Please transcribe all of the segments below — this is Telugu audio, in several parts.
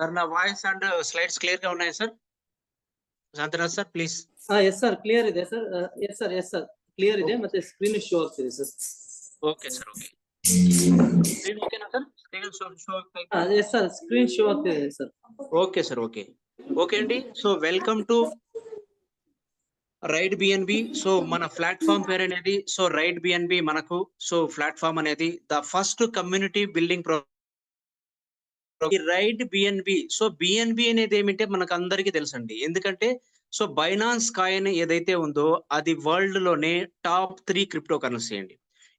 సార్ నా వాయిస్ అండ్ స్లైడ్స్ క్లియర్ గా ఉన్నాయా sir? Shantaraj sir please. Yes sir clear ಇದೆ ಸರ್. ಎಸ್ ಸರ್ ಕ್ಲಿಯರ್ ಇದೆ ಮತ್ತೆ ಸ್ಕ್ರೀನ್ ಶೋ ಆಗ್ತಿದೆ sir. Okay sir okay. Screen ಓಕೆನಾ ಸರ್? ಸ್ಕ್ರೀನ್ ಶೋ ಆಗ್ತಾ ಇದೆ. ಎಸ್ ಸರ್ ಸ್ಕ್ರೀನ್ ಶೋ ಆಗ್ತಿದೆ sir. Okay sir okay. Okay అండి. So welcome to ride BNB. So మన ప్లాట్ఫామ్ పేరు అనేది సో రైడ్ బిఎన్బి మనకు సో ప్లాట్ఫామ్ అనేది ద ఫస్ట్ కమ్యూనిటీ బిల్డింగ్ ఈ రైడ్ బిఎన్బి. సో బిఎన్బి అనేది ఏమిటంటే మనకు అందరికీ తెలుసండి. ఎందుకంటే సో బైనాన్స్ కాయిన్ ఏదైతే ఉందో అది వరల్డ్ లోనే టాప్ 3 క్రిప్టో కరెన్సీ అండి.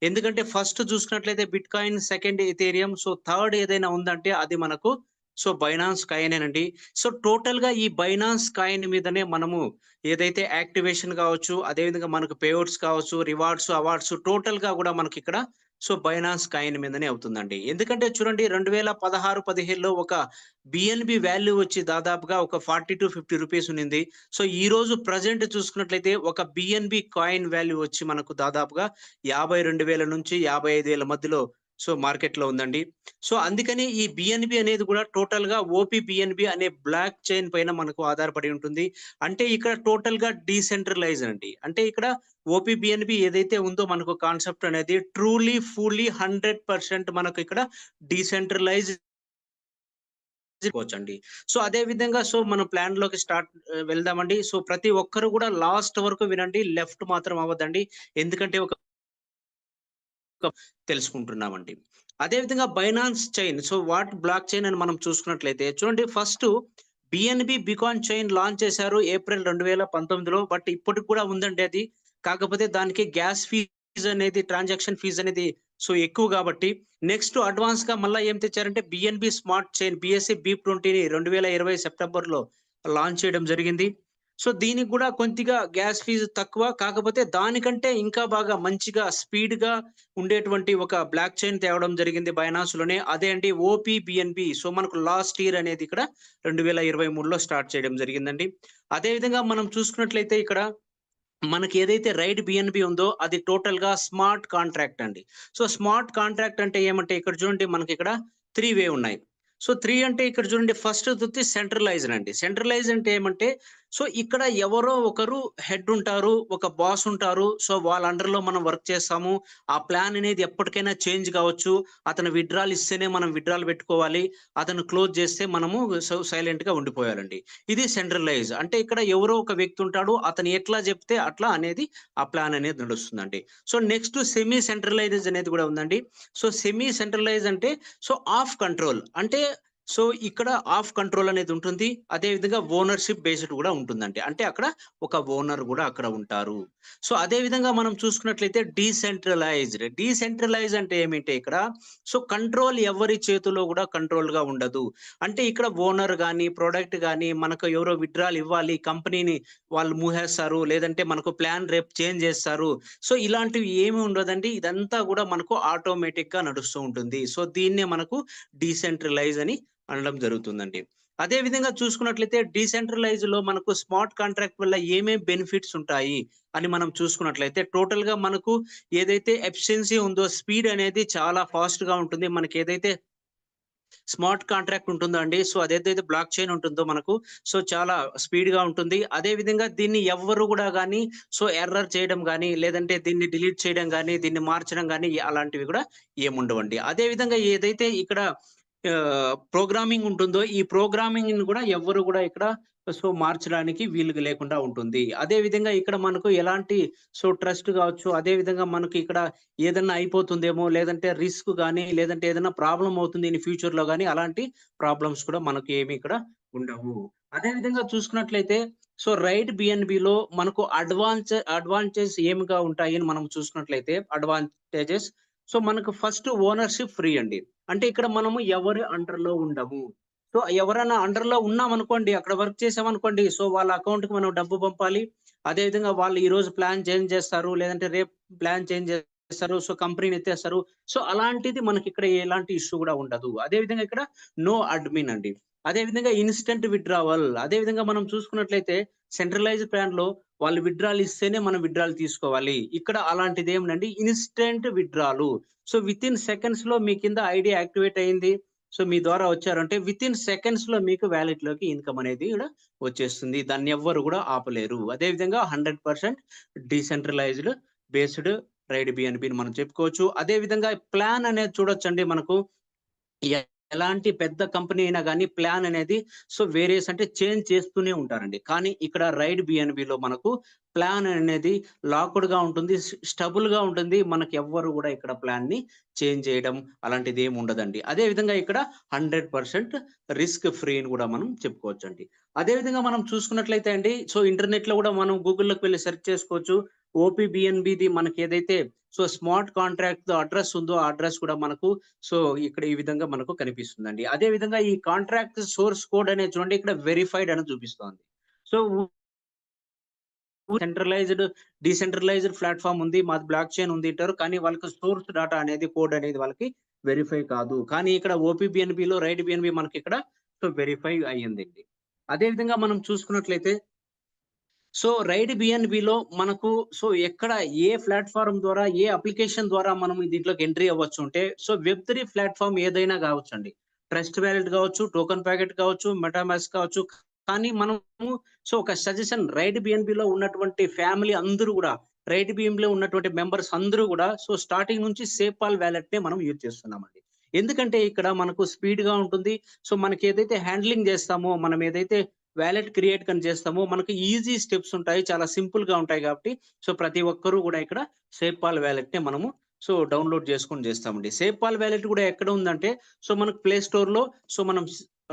ఎందుకంటే ఫస్ట్ చూసుకున్నట్లయితే bit coin, second Ethereum, so third ఏదైనా ఉందంటే అది మనకు సో బైనాన్స్ కాయిన్ అండి. సో టోటల్ గా ఈ బైనాన్స్ కాయిన్ మీదనే మనము ఏదైతే యాక్టివేషన్ కావచ్చు, అదేవిధంగా మనకు పేఅవుట్స్ కావచ్చు, రివార్డ్స్, అవార్డ్స్ టోటల్ గా కూడా మనకి ఇక్కడ సో బైనాన్స్ కాయిన్ మీదనే అవుతుందండి. ఎందుకంటే చూడండి 2016-17లో ఒక బిఎన్బి వాల్యూ వచ్చి దాదాపుగా ఒక 40 to 50 రూపీస్ ఉన్నింది. సో ఈ రోజు ప్రజెంట్ చూసుకున్నట్లయితే ఒక బిఎన్బి కాయిన్ వాల్యూ వచ్చి మనకు దాదాపుగా 52,000 నుంచి 55,000 మధ్యలో సో మార్కెట్ లో ఉందండి. సో అందుకని ఈ బిఎన్బి అనేది కూడా టోటల్ గా ఓపీ బిఎన్బి అనే బ్లాక్ చైన్ పైన మనకు ఆధారపడి ఉంటుంది. అంటే ఇక్కడ టోటల్ గా డీసెంట్రలైజ్ అండి. అంటే ఇక్కడ ఓపీ బిఎన్బి ఏదైతే ఉందో మనకు కాన్సెప్ట్ అనేది ట్రూలీ ఫుల్లీ 100% మనకు ఇక్కడ డీసెంట్రలైజ్ అండి. సో అదే విధంగా సో మన ప్లాన్ లోకి వెళ్దామండి. సో ప్రతి ఒక్కరు కూడా లాస్ట్ వరకు వినండి, లెఫ్ట్ మాత్రం అవ్వదండి. ఎందుకంటే ఒక తెలుసుకుంటున్నామండి. అదే విధంగా Binance chain, so what block chain అని మనం చూసుకున్నట్లయితే చూడండి first BNB beacon chain launch చేశారు ఏప్రిల్ 2019లో. బట్ ఇప్పటికి కూడా ఉందండి అది. కాకపోతే దానికి గ్యాస్ ఫీజ్ అనేది, ట్రాన్సాక్షన్ ఫీజ్ అనేది సో ఎక్కువ కాబట్టి నెక్స్ట్ అడ్వాన్స్ గా మళ్ళీ ఏం తెచ్చారంటే బిఎన్బి స్మార్ట్ చైన్ బిఎస్సి BEP20ని 2020 సెప్టెంబర్లో లాంచ్ చేయడం జరిగింది. సో దీనికి కూడా కొద్దిగా గ్యాస్ ఫీజు తక్కువ, కాకపోతే దానికంటే ఇంకా బాగా మంచిగా స్పీడ్ గా ఉండేటువంటి ఒక బ్లాక్ చైన్ తేవడం జరిగింది బైనాన్స్ లోనే. అదే అండి ఓపీ బిఎన్బి. సో మనకు లాస్ట్ ఇయర్ అనేది ఇక్కడ 2023లో స్టార్ట్ చేయడం జరిగిందండి. అదే విధంగా మనం చూసుకున్నట్లయితే ఇక్కడ మనకి ఏదైతే రైడ్ బిఎన్బి ఉందో అది టోటల్ గా స్మార్ట్ కాంట్రాక్ట్ అండి. సో స్మార్ట్ కాంట్రాక్ట్ అంటే ఏమంటే ఇక్కడ చూడండి మనకి ఇక్కడ 3 వే ఉన్నాయి. సో 3 అంటే ఇక్కడ చూడండి ఫస్ట్ వచ్చి సెంట్రలైజ్డ్ అండి. సెంట్రలైజ్ అంటే ఏమంటే సో ఇక్కడ ఎవరో ఒకరు హెడ్ ఉంటారు, ఒక బాస్ ఉంటారు. సో వాళ్ళ అండర్ లో మనం వర్క్ చేస్తాము. ఆ ప్లాన్ అనేది ఎప్పటికైనా చేంజ్ కావచ్చు. అతను విత్డ్రాల్ ఇస్తేనే మనం విత్డ్రాల్ పెట్టుకోవాలి, అతను క్లోజ్ చేస్తే మనము సైలెంట్ గా ఉండిపోయాలండి. ఇది సెంట్రలైజ్ అంటే ఇక్కడ ఎవరో ఒక వ్యక్తి ఉంటాడు, అతను ఎట్లా చెప్తే అట్లా అనేది ఆ ప్లాన్ అనేది నడుస్తుందండి. సో నెక్స్ట్ సెమీ సెంట్రలైజ్ అనేది కూడా ఉందండి. సో సెమీ సెంట్రలైజ్ అంటే సో ఆఫ్ కంట్రోల్ అంటే సో ఇక్కడ ఆఫ్ కంట్రోల్ అనేది ఉంటుంది. అదే విధంగా ఓనర్షిప్ బేస్డ్ కూడా ఉంటుందండి. అంటే అక్కడ ఒక ఓనర్ కూడా అక్కడ ఉంటారు. సో అదే విధంగా మనం చూసుకున్నట్లయితే డీసెంట్రలైజ్ అంటే ఏమిటి ఇక్కడ సో కంట్రోల్ ఎవరి చేతిలో కూడా కంట్రోల్ గా ఉండదు. అంటే ఇక్కడ ఓనర్ కానీ ప్రోడక్ట్ కానీ మనకు ఎవరో విత్డ్రాల్ ఇవ్వాలి, కంపెనీని వాళ్ళు మూసేస్తారు, లేదంటే మనకు ప్లాన్ రేపు చేంజ్ చేస్తారు. సో ఇలాంటివి ఏమి ఉండదండి. ఇదంతా కూడా మనకు ఆటోమేటిక్ గా నడుస్తూ ఉంటుంది. సో దీన్నే మనకు డీసెంట్రలైజ్ అని అనడం జరుగుతుందండి. అదే విధంగా చూసుకున్నట్లయితే డీసెంట్రలైజ్ లో మనకు స్మార్ట్ కాంట్రాక్ట్ వల్ల ఏమేం బెనిఫిట్స్ ఉంటాయి అని మనం చూసుకున్నట్లయితే టోటల్ గా మనకు ఏదైతే ఎఫిషియన్సీ ఉందో స్పీడ్ అనేది చాలా ఫాస్ట్ గా ఉంటుంది. మనకి ఏదైతే స్మార్ట్ కాంట్రాక్ట్ ఉంటుందో అండి సో అదేదైతే బ్లాక్ చైన్ ఉంటుందో మనకు సో చాలా స్పీడ్ గా ఉంటుంది. అదే విధంగా దీన్ని ఎవ్వరు కూడా కానీ సో ఎర్రర్ చేయడం కానీ, లేదంటే దీన్ని డిలీట్ చేయడం కానీ, దీన్ని మార్చడం కానీ అలాంటివి కూడా ఏముండవండి. అదే విధంగా ఏదైతే ఇక్కడ ప్రోగ్రామింగ్ ఉంటుందో ఈ ప్రోగ్రామింగ్ కూడా ఎవ్వరు కూడా ఇక్కడ సో మార్చడానికి వీలు లేకుండా ఉంటుంది. అదే విధంగా ఇక్కడ మనకు ఎలాంటి సో ట్రస్ట్ కావచ్చు, అదే విధంగా మనకి ఇక్కడ ఏదైనా అయిపోతుందేమో, లేదంటే రిస్క్ కానీ, లేదంటే ఏదైనా ప్రాబ్లం అవుతుంది ఇన్ ఫ్యూచర్ లో కానీ అలాంటి ప్రాబ్లమ్స్ కూడా మనకు ఏమి ఇక్కడ ఉండవు. అదే విధంగా చూసుకున్నట్లయితే సో రైడ్ బిఎన్బిలో మనకు అడ్వాంటేజెస్ ఏమిగా ఉంటాయి అని మనం చూసుకున్నట్లయితే అడ్వాంటేజెస్ సో మనకు ఫస్ట్ ఓనర్షిప్ ఫ్రీ అండి. అంటే ఇక్కడ మనము ఎవరి అండర్ లో ఉండము. సో ఎవరైనా అండర్ లో ఉన్నాం అనుకోండి, అక్కడ వర్క్ చేసామనుకోండి, సో వాళ్ళ అకౌంట్ కి మనం డబ్బు పంపాలి. అదే విధంగా వాళ్ళు ఈ రోజు ప్లాన్ చేంజ్ చేస్తారు, లేదంటే రేపు ప్లాన్ చేంజ్ చేస్తారు, సో కంపెనీని ఎత్తేస్తారు. సో అలాంటిది మనకి ఇక్కడ ఎలాంటి ఇష్యూ కూడా ఉండదు. అదే విధంగా ఇక్కడ నో అడ్మిన్ అండి. అదే విధంగా ఇన్స్టెంట్ విత్డ్రావల్. అదే విధంగా మనం చూసుకున్నట్లయితే సెంట్రలైజ్ ప్లాన్ లో వాళ్ళు విత్డ్రాల్ ఇస్తేనే మనం విత్డ్రాల్ తీసుకోవాలి. ఇక్కడ అలాంటిది ఏమండి instant withdrawal. So with in seconds లో మీ కింద ఐడి యాక్టివేట్ అయింది. సో మీ ద్వారా వచ్చారంటే వితిన్ సెకండ్స్ లో మీకు వ్యాలెట్ లోకి ఇన్కమ్ అనేది కూడా వచ్చేస్తుంది. దాన్ని ఎవ్వరు కూడా ఆపలేరు. అదే విధంగా 100% డీసెంట్రలైజ్డ్ బేస్డ్ రైడ్ బిఎన్బి మనం చెప్పుకోవచ్చు. అదే విధంగా ప్లాన్ అనేది చూడొచ్చండి మనకు. ఎలాంటి పెద్ద కంపెనీ అయినా గానీ ప్లాన్ అనేది వేరియస్ అంటే చేంజ్ చేస్తూనే ఉంటారండి. కానీ ఇక్కడ రైడ్ బిఎన్‌బిలో మనకు ప్లాన్ అనేది లాక్డ్‌గా ఉంటుంది. స్టబుల్‌గా ఉంటుంది. మనకి ఎవ్వరు గూడా ఇక్కడ ప్లాన్‌ని చేంజ్ చేయడం అలాంటిదేమి ఉండదండి. అదే విధంగా ఇక్కడ 100% రిస్క్ ఫ్రీ అని గూడా మనం చెప్పుకోవచ్చండి. అదే విధంగా మనం చూసుకున్నట్లయితే అండి, ఇంటర్నెట్‌లో గూడా మనం గూగుల్‌లోకి వెళ్లి సెర్చ్ చేసుకోవచ్చు. ఓపీబీఎన్‌బిది మనకేదైతే స్మార్ట్ కాంట్రాక్ట్‌తో అడ్రెస్ ఉందో, ఆ అడ్రెస్ కూడా మనకు ఇక్కడ ఈ విధంగా మనకు కనిపిస్తుందండి. అదే విధంగా ఈ కాంట్రాక్ట్ సోర్స్ కోడ్ అనేది చూడండి, ఇక్కడ వెరిఫైడ్ అని చూపిస్తోంది. సో సెంట్రలైజ్డ్, డీసెంట్రలైజ్డ్ ప్లాట్‌ఫార్మ్ ఉంది. మాది బ్లాక్ చైన్ ఉంది అంటారు. కానీ వాళ్ళకి సోర్స్ డాటా అనేది, కోడ్ అనేది వాళ్ళకి వెరిఫై కాదు. కానీ ఇక్కడ ఓపీబీఎన్‌బిలో రైడ్ బిఎన్‌బి మనకిక్కడ వెరిఫై అయ్యిందండి. అదే విధంగా మనం చూసుకున్నట్లయితే రైడ్ బిఎన్‌బిలో మనకు ఎక్కడ ఏ ప్లాట్‌ఫార్మ్ ద్వారా, ఏ అప్లికేషన్ ద్వారా మనం దీంట్లోకి ఎంట్రీ అవ్వచ్చు అంటే, వెబ్3 ప్లాట్‌ఫార్మ్ ఏదైనా కావచ్చండి. ట్రస్ట్ వాలెట్ కావచ్చు, టోకెన్ ప్యాకెట్ కావచ్చు, మెటామాస్క్ కావచ్చు. కానీ మనము ఒక సజెషన్, రైడ్ బిఎన్‌బిలో ఉన్నటువంటి ఫ్యామిలీ అందరూ కూడా, రైడ్ బిఎన్‌బిలో ఉన్నటువంటి మెంబర్స్ అందరూ కూడా స్టార్టింగ్ నుంచి సేపాల్ వాలెట్‌నే మనం యూజ్ చేస్తున్నామండి. ఎందుకంటే ఇక్కడ మనకు స్పీడ్‌గా ఉంటుంది. మనకి ఏదైతే హ్యాండ్లింగ్ చేస్తామో, మనం ఏదైతే వాలెట్ క్రియేట్ చేస్తామో మనకు ఈజీ స్టెప్స్ ఉంటాయి. చాలా సింపుల్‌గా ఉంటాయి కాబట్టి ప్రతి ఒక్కరు కూడా ఇక్కడ సేపాల్ వాలెట్‌నే మనము డౌన్‌లోడ్ చేసుకొని చేస్తామండి. సేపాల్ వాలెట్ కూడా ఎక్కడ ఉందంటే మనకు ప్లే స్టోర్‌లో మనం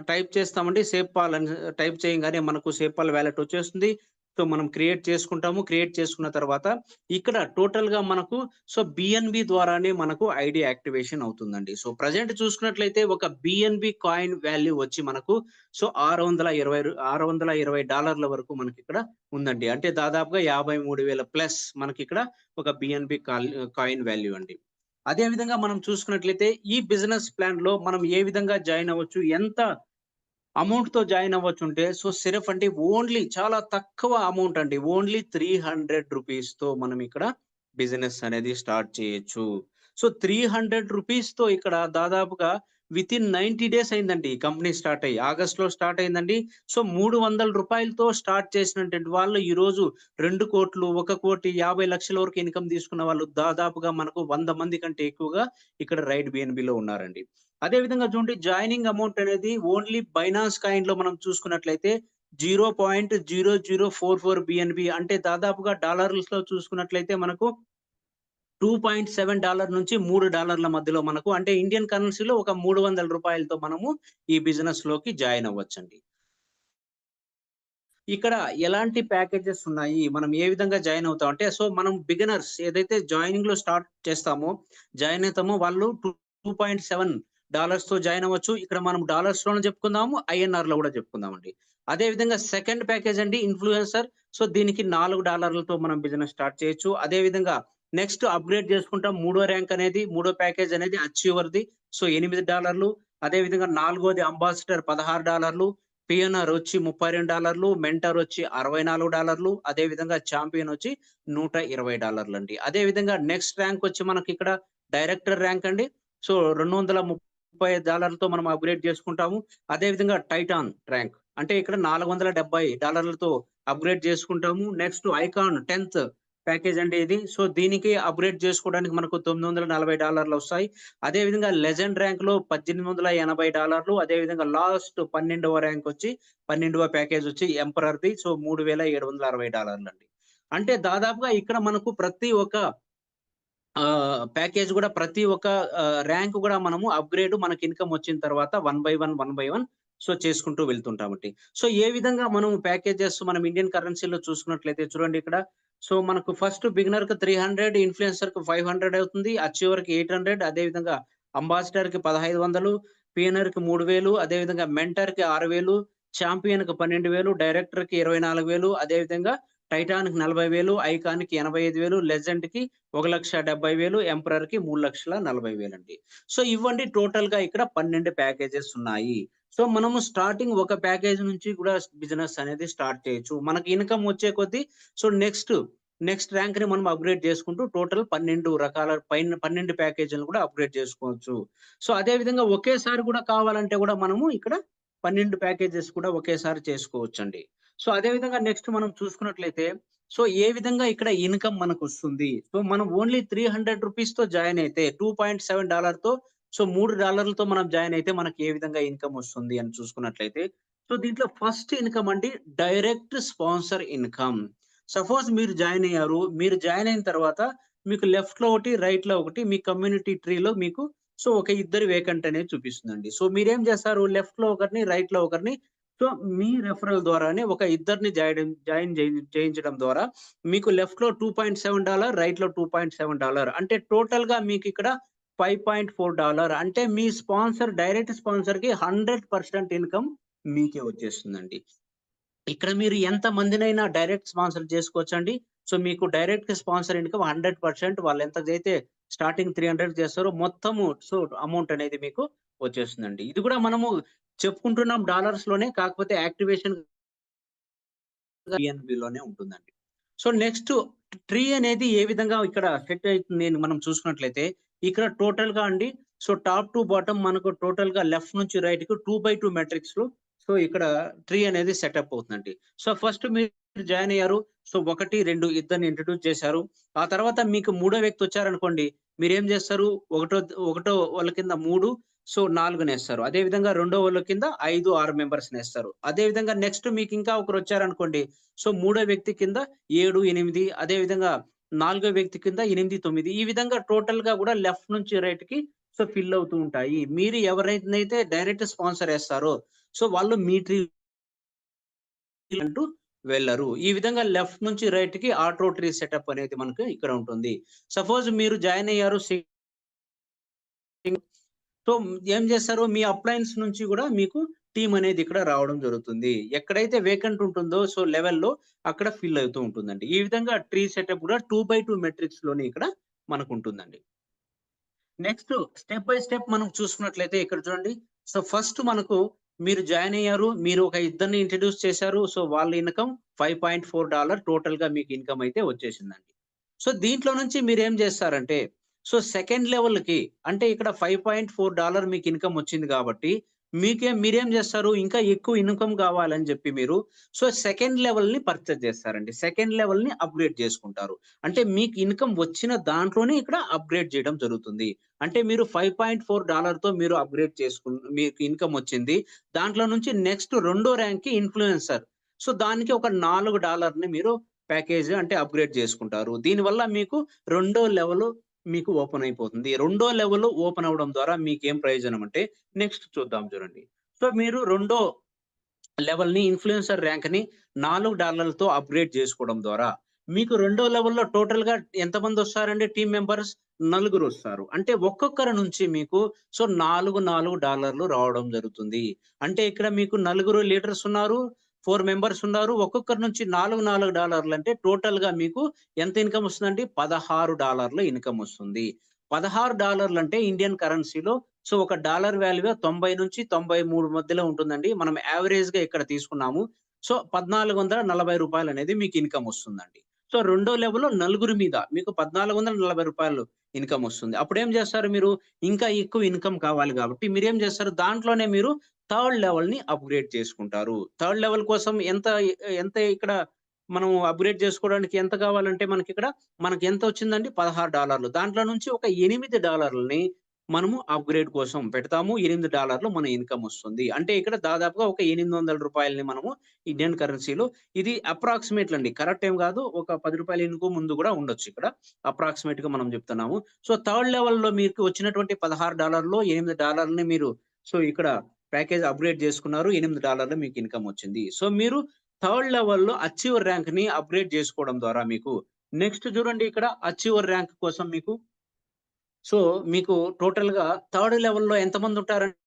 టైప్ చేస్తామండి. సేపాల్ అని టైప్ చేయంగానే మనకు సేపాల్ వాలెట్ వచ్చేస్తుంది. మనం క్రియేట్ చేసుకుంటాము. క్రియేట్ చేసుకున్న తర్వాత ఇక్కడ టోటల్‌గా మనకు బిఎన్‌బి ద్వారానే మనకు ఐడీ యాక్టివేషన్ అవుతుందండి. ప్రెజెంట్ చూసుకున్నట్లయితే ఒక బిఎన్‌బి కాయిన్ వాల్యూ వచ్చి మనకు $620 వరకు మనకిక్కడ ఉందండి. అంటే దాదాపుగా 53,000 ప్లస్ మనకిక్కడ ఒక బిఎన్‌బి కాయిన్ వాల్యూ అండి. అదే విధంగా మనం చూసుకున్నట్లయితే ఈ బిజినెస్ ప్లాన్‌లో మనం ఏ విధంగా జాయిన్ అవ్వచ్చు? ఎంత అమౌంట్‌తో జాయిన్ అవ్వచ్చుంటే సిర్ఫ్ అంటే ఓన్లీ చాలా తక్కువ అమౌంట్ అండి. ఓన్లీ ₹300 మనం ఇక్కడ బిజినెస్ అనేది స్టార్ట్ చేయొచ్చు. ₹300 ఇక్కడ దాదాపుగా వితిన్ 90 డేస్ అయిందండి ఈ కంపెనీ స్టార్ట్ అయ్యి. ఆగస్ట్‌లో స్టార్ట్ అయిందండి. ₹300 స్టార్ట్ చేసినటువంటి వాళ్ళు ఈరోజు 2,00,00,000, 1,50,00,000 వరకు ఇన్‌కమ్ తీసుకున్న వాళ్ళు దాదాపుగా మనకు 100 మంది కంటే ఎక్కువగా ఇక్కడ రైడ్ బిఎన్‌బిలో ఉన్నారండి. అదే విధంగా చూడండి, జాయినింగ్ అమౌంట్ అనేది ఓన్లీ బైనాన్స్ కాయిన్‌లో మనం చూసుకున్నట్లయితే 0.0044 బిఎన్‌బి అంటే దాదాపుగా డాలర్స్‌లో చూసుకున్నట్లయితే మనకు $2.7 నుంచి $3 మధ్యలో మనకు, అంటే ఇండియన్ కరెన్సీలో ఒక ₹300 మనము ఈ బిజినెస్‌లోకి జాయిన్ అవ్వచ్చండి. ఇక్కడ ఎలాంటి ప్యాకేజెస్ ఉన్నాయి? మనం ఏ విధంగా జాయిన్ అవుతాం అంటే, మనం బిగినర్స్ ఏదైతే జాయినింగ్‌లో స్టార్ట్ చేస్తామో, జాయిన్ అయితామో వాళ్ళు $2.7 జాయిన్ అవ్వచ్చు. ఇక్కడ మనం డాలర్స్‌లోనే చెప్పుకుందాము. ఐఎన్ఆర్‌లో కూడా చెప్పుకుందామండి. అదే విధంగా సెకండ్ ప్యాకేజ్ అండి ఇన్‌ఫ్లుయెన్సర్. దీనికి $4 మనం బిజినెస్ స్టార్ట్ చేయొచ్చు. అదే విధంగా నెక్స్ట్ అప్‌గ్రేడ్ చేసుకుంటాం. మూడో ర్యాంక్ అనేది, మూడో ప్యాకేజ్ అనేది అచీవర్‌ది. $8. అదే విధంగా నాలుగోది అంబాసిడర్ $16. పిఎన్ఆర్ వచ్చి $32, మెంటర్ వచ్చి $64, అదే విధంగా చాంపియన్ వచ్చి $120 అండి. అదే విధంగా నెక్స్ట్ ర్యాంక్ వచ్చి మనకి ఇక్కడ డైరెక్టర్ ర్యాంక్ అండి. $230 మనం అప్‌గ్రేడ్ చేసుకుంటాము. అదే విధంగా టైటాన్ ర్యాంక్ అంటే ఇక్కడ $470 అప్‌గ్రేడ్ చేసుకుంటాము. నెక్స్ట్ ఐకాన్ 10థ్ ప్యాకేజ్ అండి ఇది. దీనికి అప్‌గ్రేడ్ చేసుకోవడానికి మనకు $940 వస్తాయి. అదే విధంగా లెజెండ్ ర్యాంక్‌లో $1880, అదే విధంగా లాస్ట్ 12వ ర్యాంక్ వచ్చి 12వ ప్యాకేజ్ వచ్చి ఎంపరర్‌ది $3760 అండి. అంటే దాదాపుగా ఇక్కడ మనకు ప్రతి ఒక్క ప్యాకేజ్ గూడా, ప్రతి ఒక్క ర్యాంక్ గూడా మనము అప్‌గ్రేడ్ మనకి ఇన్‌కమ్ వచ్చిన తర్వాత వన్ బై వన్ చేసుకుంటూ వెళ్తుంటామండి. ఏ విధంగా మనం ప్యాకేజెస్ మనం ఇండియన్ కరెన్సీలో చూసుకున్నట్లయితే చూడండి ఇక్కడ. మనకు ఫస్ట్ బిగినర్‌కి 300, ఇన్‌ఫ్లుయెన్సర్‌కి 500 అవుతుంది. అచీవర్‌కి 800, అదే విధంగా అంబాసిడర్‌కి 1,500, పియనర్‌కి 3,000, అదే విధంగా మెంటర్‌కి 6,000, చాంపియన్‌కి 12,000, డైరెక్టర్‌కి 24,000, అదే విధంగా టైటాన్‌కి 40,000, ఐకాన్‌కి 85,000, లెజెండ్‌కి 1,70,000, ఎంపరర్‌కి 3,40,000 అండి. ఇవ్వండి టోటల్‌గా ఇక్కడ 12 ప్యాకేజెస్ ఉన్నాయి. మనము స్టార్టింగ్ ఒక ప్యాకేజ్ నుంచి కూడా బిజినెస్ అనేది స్టార్ట్ చేయొచ్చు. మనకి ఇన్‌కమ్ వచ్చే కొద్దీ నెక్స్ట్ నెక్స్ట్ ర్యాంక్‌ని మనం అప్‌గ్రేడ్ చేసుకుంటూ టోటల్ 12 రకాల 12 ప్యాకేజీలను కూడా అప్‌గ్రేడ్ చేసుకోవచ్చు. సో, అదే విధంగా ఒకేసారి కూడా కావాలంటే కూడా మనము ఇక్కడ 12 ప్యాకేజెస్ కూడా ఒకేసారి చేసుకోవచ్చండి. సో, అదే విధంగా నెక్స్ట్ మనం చూసుకున్నట్లయితే సో, ఏ విధంగా ఇక్కడ ఇన్‌కమ్ మనకొస్తుంది. సో, మనం ఓన్లీ $300 జాయిన్ అయితే $2.7 సో, $3 మనం జాయిన్ అయితే మనకి ఏ విధంగా ఇన్‌కమ్ వస్తుంది అని చూసుకున్నట్లయితే సో, దీంట్లో ఫస్ట్ ఇన్‌కమ్ అండి డైరెక్ట్ స్పాన్సర్ ఇన్‌కమ్. సపోజ్ మీరు జాయిన్ అయ్యారు. మీరు జాయిన్ అయిన తర్వాత మీకు లెఫ్ట్‌లో ఒకటి, రైట్‌లో ఒకటి మీ కమ్యూనిటీ ట్రీలో మీకు సో, ఒక ఇద్దరు వేకెంట్ అనేది చూపిస్తుందండి. సో, మీరేం చేస్తారు లెఫ్ట్‌లో ఒకరిని, రైట్‌లో ఒకరిని సో, మీ రిఫరల్ ద్వారానే ఒక ఇద్దరిని జాయిన్ చేయించడం ద్వారా మీకు లెఫ్ట్‌లో $2.7 రైట్‌లో $2.7 అంటే టోటల్‌గా మీకిక్కడ $5.4 అంటే మీ స్పాన్సర్ డైరెక్ట్ స్పాన్సర్‌కి 100% ఇన్‌కమ్ మీకే వచ్చేస్తుందండి. ఇక్కడ మీరు ఎంత మందినైనా డైరెక్ట్ స్పాన్సర్ చేసుకోవచ్చండి. సో, మీకు డైరెక్ట్ స్పాన్సర్ ఇన్‌కమ్ 100% వాళ్ళు ఎంతదైతే స్టార్టింగ్ 300 చేస్తారో మొత్తము సో, అమౌంట్ అనేది మీకు వచ్చేస్తుందండి. ఇది కూడా మనము చెప్పుకుంటున్నాం డాలర్స్‌లోనే కాకపోతే యాక్టివేషన్ బిఎన్‌బిలోనే ఉంటుందండి. సో, నెక్స్ట్ ట్రీ అనేది ఏ విధంగా ఇక్కడ సెట్ అయితుంది అని మనం చూసుకున్నట్లయితే, ఇక్కడ టోటల్‌గా అండి సో, టాప్ టు బాటమ్ మనకు టోటల్‌గా లెఫ్ట్ నుంచి రైట్‌కి 2/2 మాట్రిక్స్‌లో సో, ఇక్కడ ట్రీ అనేది సెటప్ అవుతుందండి. సో, ఫస్ట్ మీరు జాయిన్ అయ్యారు. సో, 1, 2 ఇద్దరిని ఇంట్రొడ్యూస్ చేశారు. ఆ తర్వాత మీకు మూడో వ్యక్తి వచ్చారనుకోండి, మీరేం చేస్తారు? ఒకటో వాళ్ళ కింద 3 సో, 4నేస్తారు. అదే విధంగా రెండో వాళ్ళ కింద 5, 6 మెంబర్స్‌నేస్తారు. అదే విధంగా నెక్స్ట్ మీకు ఇంకా ఒకరొచ్చారనుకోండి సో, మూడో వ్యక్తి కింద 7, 8 అదే విధంగా నాలుగో వ్యక్తి కింద 8, 9 ఈ విధంగా టోటల్‌గా గూడా లెఫ్ట్ నుంచి రైట్‌కి సో, ఫిల్ అవుతూ ఉంటాయి. మీరు ఎవరైనైతే డైరెక్ట్ స్పాన్సర్ ఏస్తారో సో, వాళ్ళు మీ ట్రీ అంటూ వెళ్లరు. ఈ విధంగా లెఫ్ట్ నుంచి రైట్‌కి ఆటో ట్రీ సెటప్ అనేది మనకు ఇక్కడ ఉంటుంది. సపోజ్ మీరు జాయిన్ అయ్యారు సో, ఏం చేస్తారు మీ అప్లయన్స్ నుంచి గూడా మీకు టీమ్ అనేది ఇక్కడ రావడం జరుగుతుంది. ఎక్కడైతే వేకెంట్ ఉంటుందో సో, లెవెల్‌లో అక్కడ ఫిల్ అవుతూ ఉంటుందండి. ఈ విధంగా ట్రీ సెటప్ కూడా 2/2 మాట్రిక్స్‌లోనే ఇక్కడ మనకుంటుందండి. నెక్స్ట్ స్టెప్ బై స్టెప్ మనం చూసుకున్నట్లయితే ఇక్కడ చూడండి. సో, ఫస్ట్ మనకు మీరు జాయిన్ అయ్యారు. మీరు ఒక ఇద్దరిని ఇంట్రొడ్యూస్ చేశారు. సో, వాళ్ళ ఇన్‌కమ్ $5.4 టోటల్‌గా మీకు ఇన్‌కమ్ అయితే వచ్చేసిందండి. సో, దీంట్లో నుంచి మీరేం చేస్తారంటే, సో, సెకండ్ లెవెల్‌కి అంటే ఇక్కడ $5.4 మీకు ఇన్‌కమ్ వచ్చింది కాబట్టి, మీరేం చేస్తారు ఇంకా ఎక్కువ ఇన్‌కమ్ కావాలని చెప్పి మీరు సో, సెకండ్ లెవెల్‌ని పర్చేజ్ చేస్తారండి. సెకండ్ లెవెల్‌ని అప్‌గ్రేడ్ చేసుకుంటారు. అంటే మీకు ఇన్‌కమ్ వచ్చిన దాంట్లోనే ఇక్కడ అప్‌గ్రేడ్ చేయడం జరుగుతుంది. అంటే మీరు $5.4తో మీరు అప్‌గ్రేడ్ మీకు ఇన్‌కమ్ వచ్చింది. దాంట్లో నుంచి నెక్స్ట్ రెండో ర్యాంక్‌కి ఇన్‌ఫ్లుయెన్సర్. సో, దానికి ఒక $4ని మీరు ప్యాకేజ్ అంటే అప్‌గ్రేడ్ చేసుకుంటారు. దీనివల్ల మీకు రెండో లెవెల్ మీకు ఓపెన్ అయిపోతుంది. రెండో లెవెల్ ఓపెన్ అవ్వడం ద్వారా మీకేం ప్రయోజనం అంటే నెక్స్ట్ చూద్దాం చూడండి. సో, మీరు రెండో లెవెల్‌ని ఇన్‌ఫ్లుయెన్సర్ ర్యాంక్‌ని $4తో అప్‌గ్రేడ్ చేసుకోవడం ద్వారా మీకు రెండో లెవెల్‌లో టోటల్‌గా ఎంతమందొస్తారండి టీమ్ మెంబర్స్? నలుగురొస్తారు. అంటే ఒక్కొక్కరి నుంచి మీకు సో, $4 రావడం జరుగుతుంది. అంటే ఇక్కడ మీకు నలుగురు లీడర్స్ ఉన్నారు. 4 మెంబర్స్ ఉన్నారు. ఒక్కొక్కరి నుంచి $4 అంటే టోటల్‌గా మీకు ఎంత ఇన్‌కమ్ వస్తుందండి? $16 ఇన్‌కమ్ వస్తుంది. $16 అంటే ఇండియన్ కరెన్సీలో సో, ఒక డాలర్ వాల్యూ 90-93 మధ్యలో ఉంటుందండి. మనం యావరేజ్‌గా ఇక్కడ తీసుకున్నాము. సో, రూ. 1440 అనేది మీకు ఇన్‌కమ్ వస్తుందండి. సో, రెండో లెవెల్‌లో నలుగురి మీద మీకు రూ. 1440 ఇన్‌కమ్ వస్తుంది. అప్పుడేం చేస్తారు మీరు? ఇంకా ఎక్కువ ఇన్‌కమ్ కావాలి కాబట్టి మీరేం చేస్తారు? దాంట్లోనే మీరు థర్డ్ లెవెల్‌ని అప్‌గ్రేడ్ చేసుకుంటారు. థర్డ్ లెవెల్ కోసం ఎంత ఇక్కడ మనం అప్‌గ్రేడ్ చేసుకోవడానికి ఎంత కావాలంటే మనకిక్కడ మనకెంత వచ్చిందండి? $16 దాంట్లో నుంచి ఒక $8 మనము అప్‌గ్రేడ్ కోసం పెడతాము. $8 మన ఇన్‌కమ్ వస్తుంది. అంటే ఇక్కడ దాదాపుగా ఒక $800 మనము ఇండియన్ కరెన్సీలో ఇది అప్రాక్సిమేట్‌లీ అండి. కరెక్ట్ ఏం గాదు. ఒక రూ. 10 ఇంకో ముందు గూడా ఉండొచ్చు ఇక్కడ. అప్రాక్సిమేట్‌గా మనం జెప్తున్నాము. సో, థర్డ్ లెవెల్‌లో మీకు వచ్చినటువంటి $16లో $8ని మీరు సో, ఇక్కడ ప్యాకేజ్ అప్‌గ్రేడ్ జేసుకున్నారు. $8 మీకు ఇన్‌కమ్ వచ్చింది. సో, మీరు థర్డ్ లెవెల్‌లో అచీవర్ ర్యాంక్‌ని అప్‌గ్రేడ్ జేసుకోవడం ద్వారా మీకు నెక్స్ట్ చూడండి ఇక్కడ అచీవర్ ర్యాంక్ కోసం మీకు సో, మీకు టోటల్‌గా థర్డ్ లెవెల్‌లో ఎంతమందుంటారంటే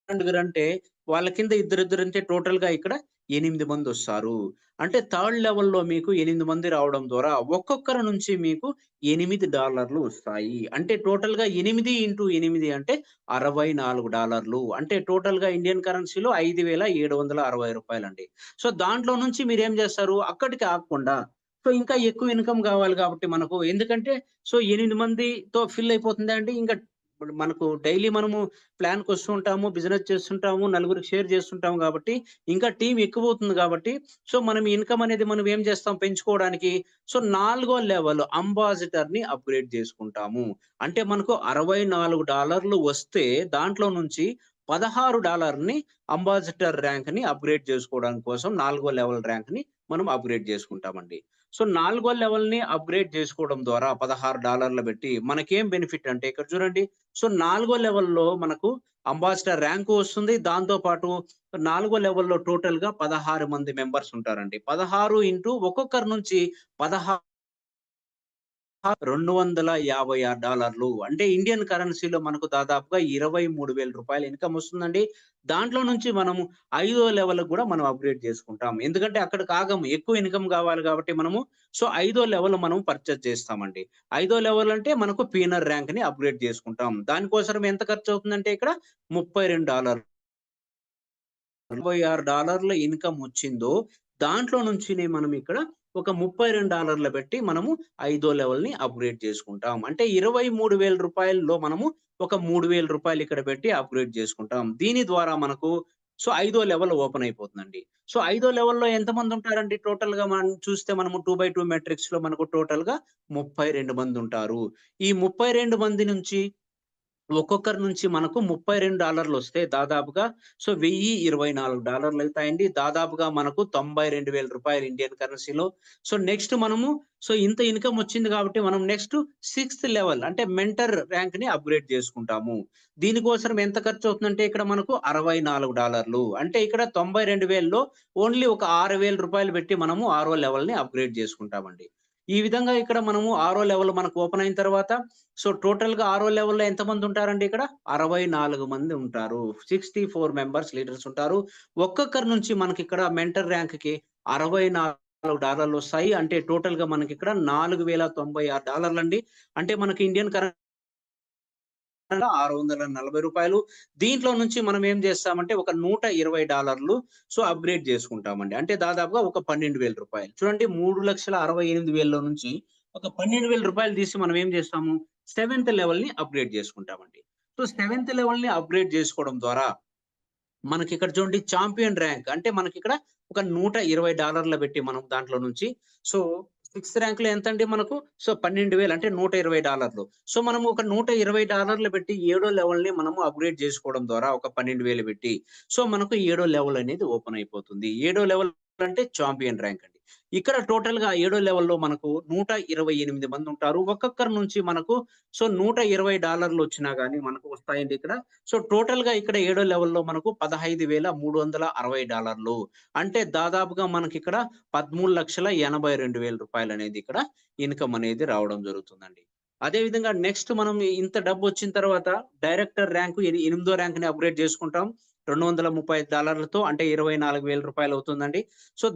నలుగురంటే వాళ్ళ కింద ఇద్దరిద్దరంటే టోటల్‌గా ఇక్కడ 8 మందొస్తారు. అంటే థర్డ్ లెవెల్‌లో మీకు 8 మంది రావడం ద్వారా ఒక్కొక్కరి నుంచి మీకు $8 వస్తాయి. అంటే టోటల్‌గా 8/8 అంటే $64 అంటే టోటల్‌గా ఇండియన్ కరెన్సీలో రూ. 5,760 అండి. సో, దాంట్లో నుంచి మీరేం జేస్తారు అక్కడికి ఆగకుండా సో ఇంకా ఎక్కువ ఇన్‌కమ్ గావాలి కాబట్టి మనకు ఎందుకంటే 8 మందితో ఫిల్ అయిపోతుందా అండి? ఇంకా ఇప్పుడు మనకు డైలీ మనము ప్లాన్‌కొస్తూ ఉంటాము, బిజినెస్ చేస్తుంటాము, నలుగురికి షేర్ చేస్తుంటాము కాబట్టి ఇంకా టీమ్ ఎక్కువవుతుంది కాబట్టి మనం ఇన్‌కమ్ అనేది మనం ఏం చేస్తాం పెంచుకోవడానికి నాలుగో లెవెల్ అంబాసిడర్‌ని అప్‌గ్రేడ్ చేసుకుంటాము. అంటే మనకు $64 వస్తే దాంట్లో నుంచి $16ని అంబాసిడర్ ర్యాంక్‌ని అప్‌గ్రేడ్ చేసుకోవడం కోసం నాలుగో లెవెల్ ర్యాంక్‌ని మనం అప్‌గ్రేడ్ చేసుకుంటామండి. నాలుగో లెవెల్‌ని అప్‌గ్రేడ్ చేసుకోవడం ద్వారా $16 బెట్టి మనకేం బెనిఫిట్ అంటే ఇక్కడ చూడండి. నాలుగో లెవెల్‌లో మనకు అంబాసిడర్ ర్యాంకు వస్తుంది. దాంతో పాటు నాలుగో లెవెల్‌లో టోటల్‌గా 16 మంది మెంబర్స్ ఉంటారండి. 16 ఇంటూ ఒక్కొక్కరి నుంచి 256 అంటే ఇండియన్ కరెన్సీలో మనకు దాదాపుగా రూ. 23,000 ఇన్‌కమ్ వస్తుందండి. దాంట్లో నుంచి మనము ఐదో లెవెల్‌కి గూడా మనం అప్‌గ్రేడ్ చేసుకుంటాం. ఎందుకంటే అక్కడికి ఆగము. ఎక్కువ ఇన్‌కమ్ గావాలి గాబట్టి మనము ఐదో లెవెల్ మనం పర్చేజ్ చేస్తామండి. ఐదో లెవెల్ అంటే మనకు పీనర్ ర్యాంక్‌ని అప్‌గ్రేడ్ చేసుకుంటాం. దానికోసం ఎంత ఖర్చవుతుందంటే ఇక్కడ $32 $66 ఇన్‌కమ్ వచ్చిందో, దాంట్లో నుంచినే మనం ఇక్కడ ఒక $32 పెట్టి మనము ఐదో లెవెల్‌ని అప్‌గ్రేడ్ చేసుకుంటాం. అంటే రూ. 23,000లో మనము ఒక రూ. 3,000 ఇక్కడ పెట్టి అప్‌గ్రేడ్ చేసుకుంటాం. దీని ద్వారా మనకు ఐదో లెవెల్ ఓపెన్ అయిపోతుందండి. ఐదో లెవెల్‌లో ఎంతమందుంటారండి టోటల్‌గా మనం చూస్తే మనము 2/2 మాట్రిక్స్‌లో మనకు టోటల్‌గా 32 మందుంటారు. ఈ 32 మంది నుంచి ఒక్కొక్కరి నుంచి మనకు $32 వస్తే దాదాపుగా $1,024 అయితాయండి. దాదాపుగా మనకు రూ. 92,000 ఇండియన్ కరెన్సీలో. నెక్స్ట్ మనము ఇంత ఇన్‌కమ్ వచ్చింది కాబట్టి మనం నెక్స్ట్ సిక్స్త్ లెవెల్ అంటే మెంటర్ ర్యాంక్‌ని అప్‌గ్రేడ్ చేసుకుంటాము. దీనికోసం ఎంత ఖర్చవుతుందంటే ఇక్కడ మనకు $64 అంటే ఇక్కడ 92,000లో ఓన్లీ ఒక రూ. 6,000 పెట్టి మనము ఆరో లెవెల్‌ని అప్‌గ్రేడ్ చేసుకుంటామండి. ఈ విధంగా ఇక్కడ మనము ఆరో లెవెల్ మనకు ఓపెన్ అయిన తర్వాత టోటల్‌గా ఆరో లెవెల్‌లో ఎంతమందుంటారండి ఇక్కడ? 64 మంది ఉంటారు. 64 మెంబర్స్ లీడర్స్ ఉంటారు. ఒక్కొక్కరి నుంచి మనకిక్కడ మెంటర్ ర్యాంక్‌కి $64 వస్తాయి. అంటే టోటల్‌గా మనకిక్కడ $4,096 అండి. అంటే మనకి ఇండియన్ $640. దీంట్లో నుంచి మనం ఏం చేస్తామంటే ఒక $120 అప్‌గ్రేడ్ చేసుకుంటామండి. అంటే దాదాపుగా ఒక రూ. 12,000. చూడండి 3,68,000లో నుంచి ఒక రూ. 12,000 తీసి మనం ఏం చేస్తాము? సెవెంత్ లెవెల్‌ని అప్‌గ్రేడ్ చేసుకుంటామండి. సెవెంత్ లెవెల్‌ని అప్‌గ్రేడ్ చేసుకోవడం ద్వారా మనకిక్కడ చూడండి చాంపియన్ ర్యాంక్ అంటే మనకిక్కడ ఒక $120 పెట్టి మనం దాంట్లో నుంచి సో, సిక్స్త్ ర్యాంక్‌లో ఎంతండి మనకు? 12,000 అంటే $120. మనము ఒక $120 పెట్టి ఏడో లెవెల్‌ని మనము అప్‌గ్రేడ్ చేసుకోవడం ద్వారా ఒక 12,000 పెట్టి మనకు ఏడో లెవెల్ అనేది ఓపెన్ అయిపోతుంది. ఏడో లెవెల్ అంటే చాంపియన్ ర్యాంక్ అండి. ఇక్కడ టోటల్‌గా ఏడో లెవెల్‌లో మనకు 128 మందుంటారు. ఒక్కొక్కరి నుంచి మనకు $120 వచ్చినా గాని మనకు వస్తాయండి ఇక్కడ. టోటల్‌గా ఇక్కడ ఏడో లెవెల్‌లో మనకు $15,360 అంటే దాదాపుగా మనకిక్కడ రూ. 13,82,000 అనేది ఇక్కడ ఇన్‌కమ్ అనేది రావడం జరుగుతుందండి. అదే విధంగా నెక్స్ట్ మనం ఇంత డబ్బొచ్చిన తర్వాత డైరెక్టర్ ర్యాంక్ ఎనిమిదో ర్యాంక్‌ని అప్‌గ్రేడ్ చేసుకుంటాం. $235తో అంటే రూ. 24,000 అవుతుందండి.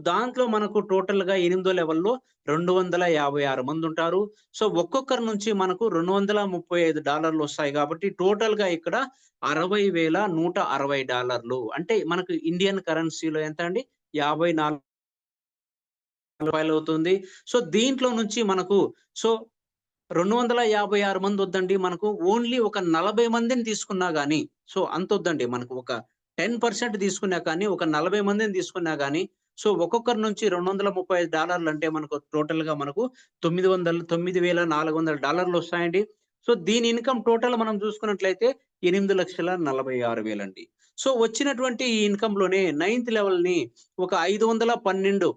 దాంట్లో మనకు టోటల్‌గా ఎనిమిదో లెవెల్‌లో 256 మందుంటారు. ఒక్కొక్కరి నుంచి మనకు $235 వస్తాయి కాబట్టి టోటల్‌గా ఇక్కడ $60,160 అంటే మనకు ఇండియన్ కరెన్సీలో ఎంత అండి? రూ. 54 అవుతుంది. దీంట్లో నుంచి మనకు సో 256 మందొద్దండి మనకు. ఓన్లీ ఒక 40 మందిని తీసుకున్నా గాని, అంతొద్దండి. మనకు ఒక 10% తీసుకున్నా కానీ, ఒక 40 మందిని తీసుకున్నా గాని, ఒక్కొక్కరి నుంచి $235 అంటే మనకు టోటల్‌గా మనకు $9,400 వస్తాయండి. దీని ఇన్‌కమ్ టోటల్ మనం చూసుకున్నట్లయితే 8,46,000 అండి. వచ్చినటువంటి ఈ ఇన్‌కమ్‌లోనే నైన్త్ లెవెల్‌ని ఒక 512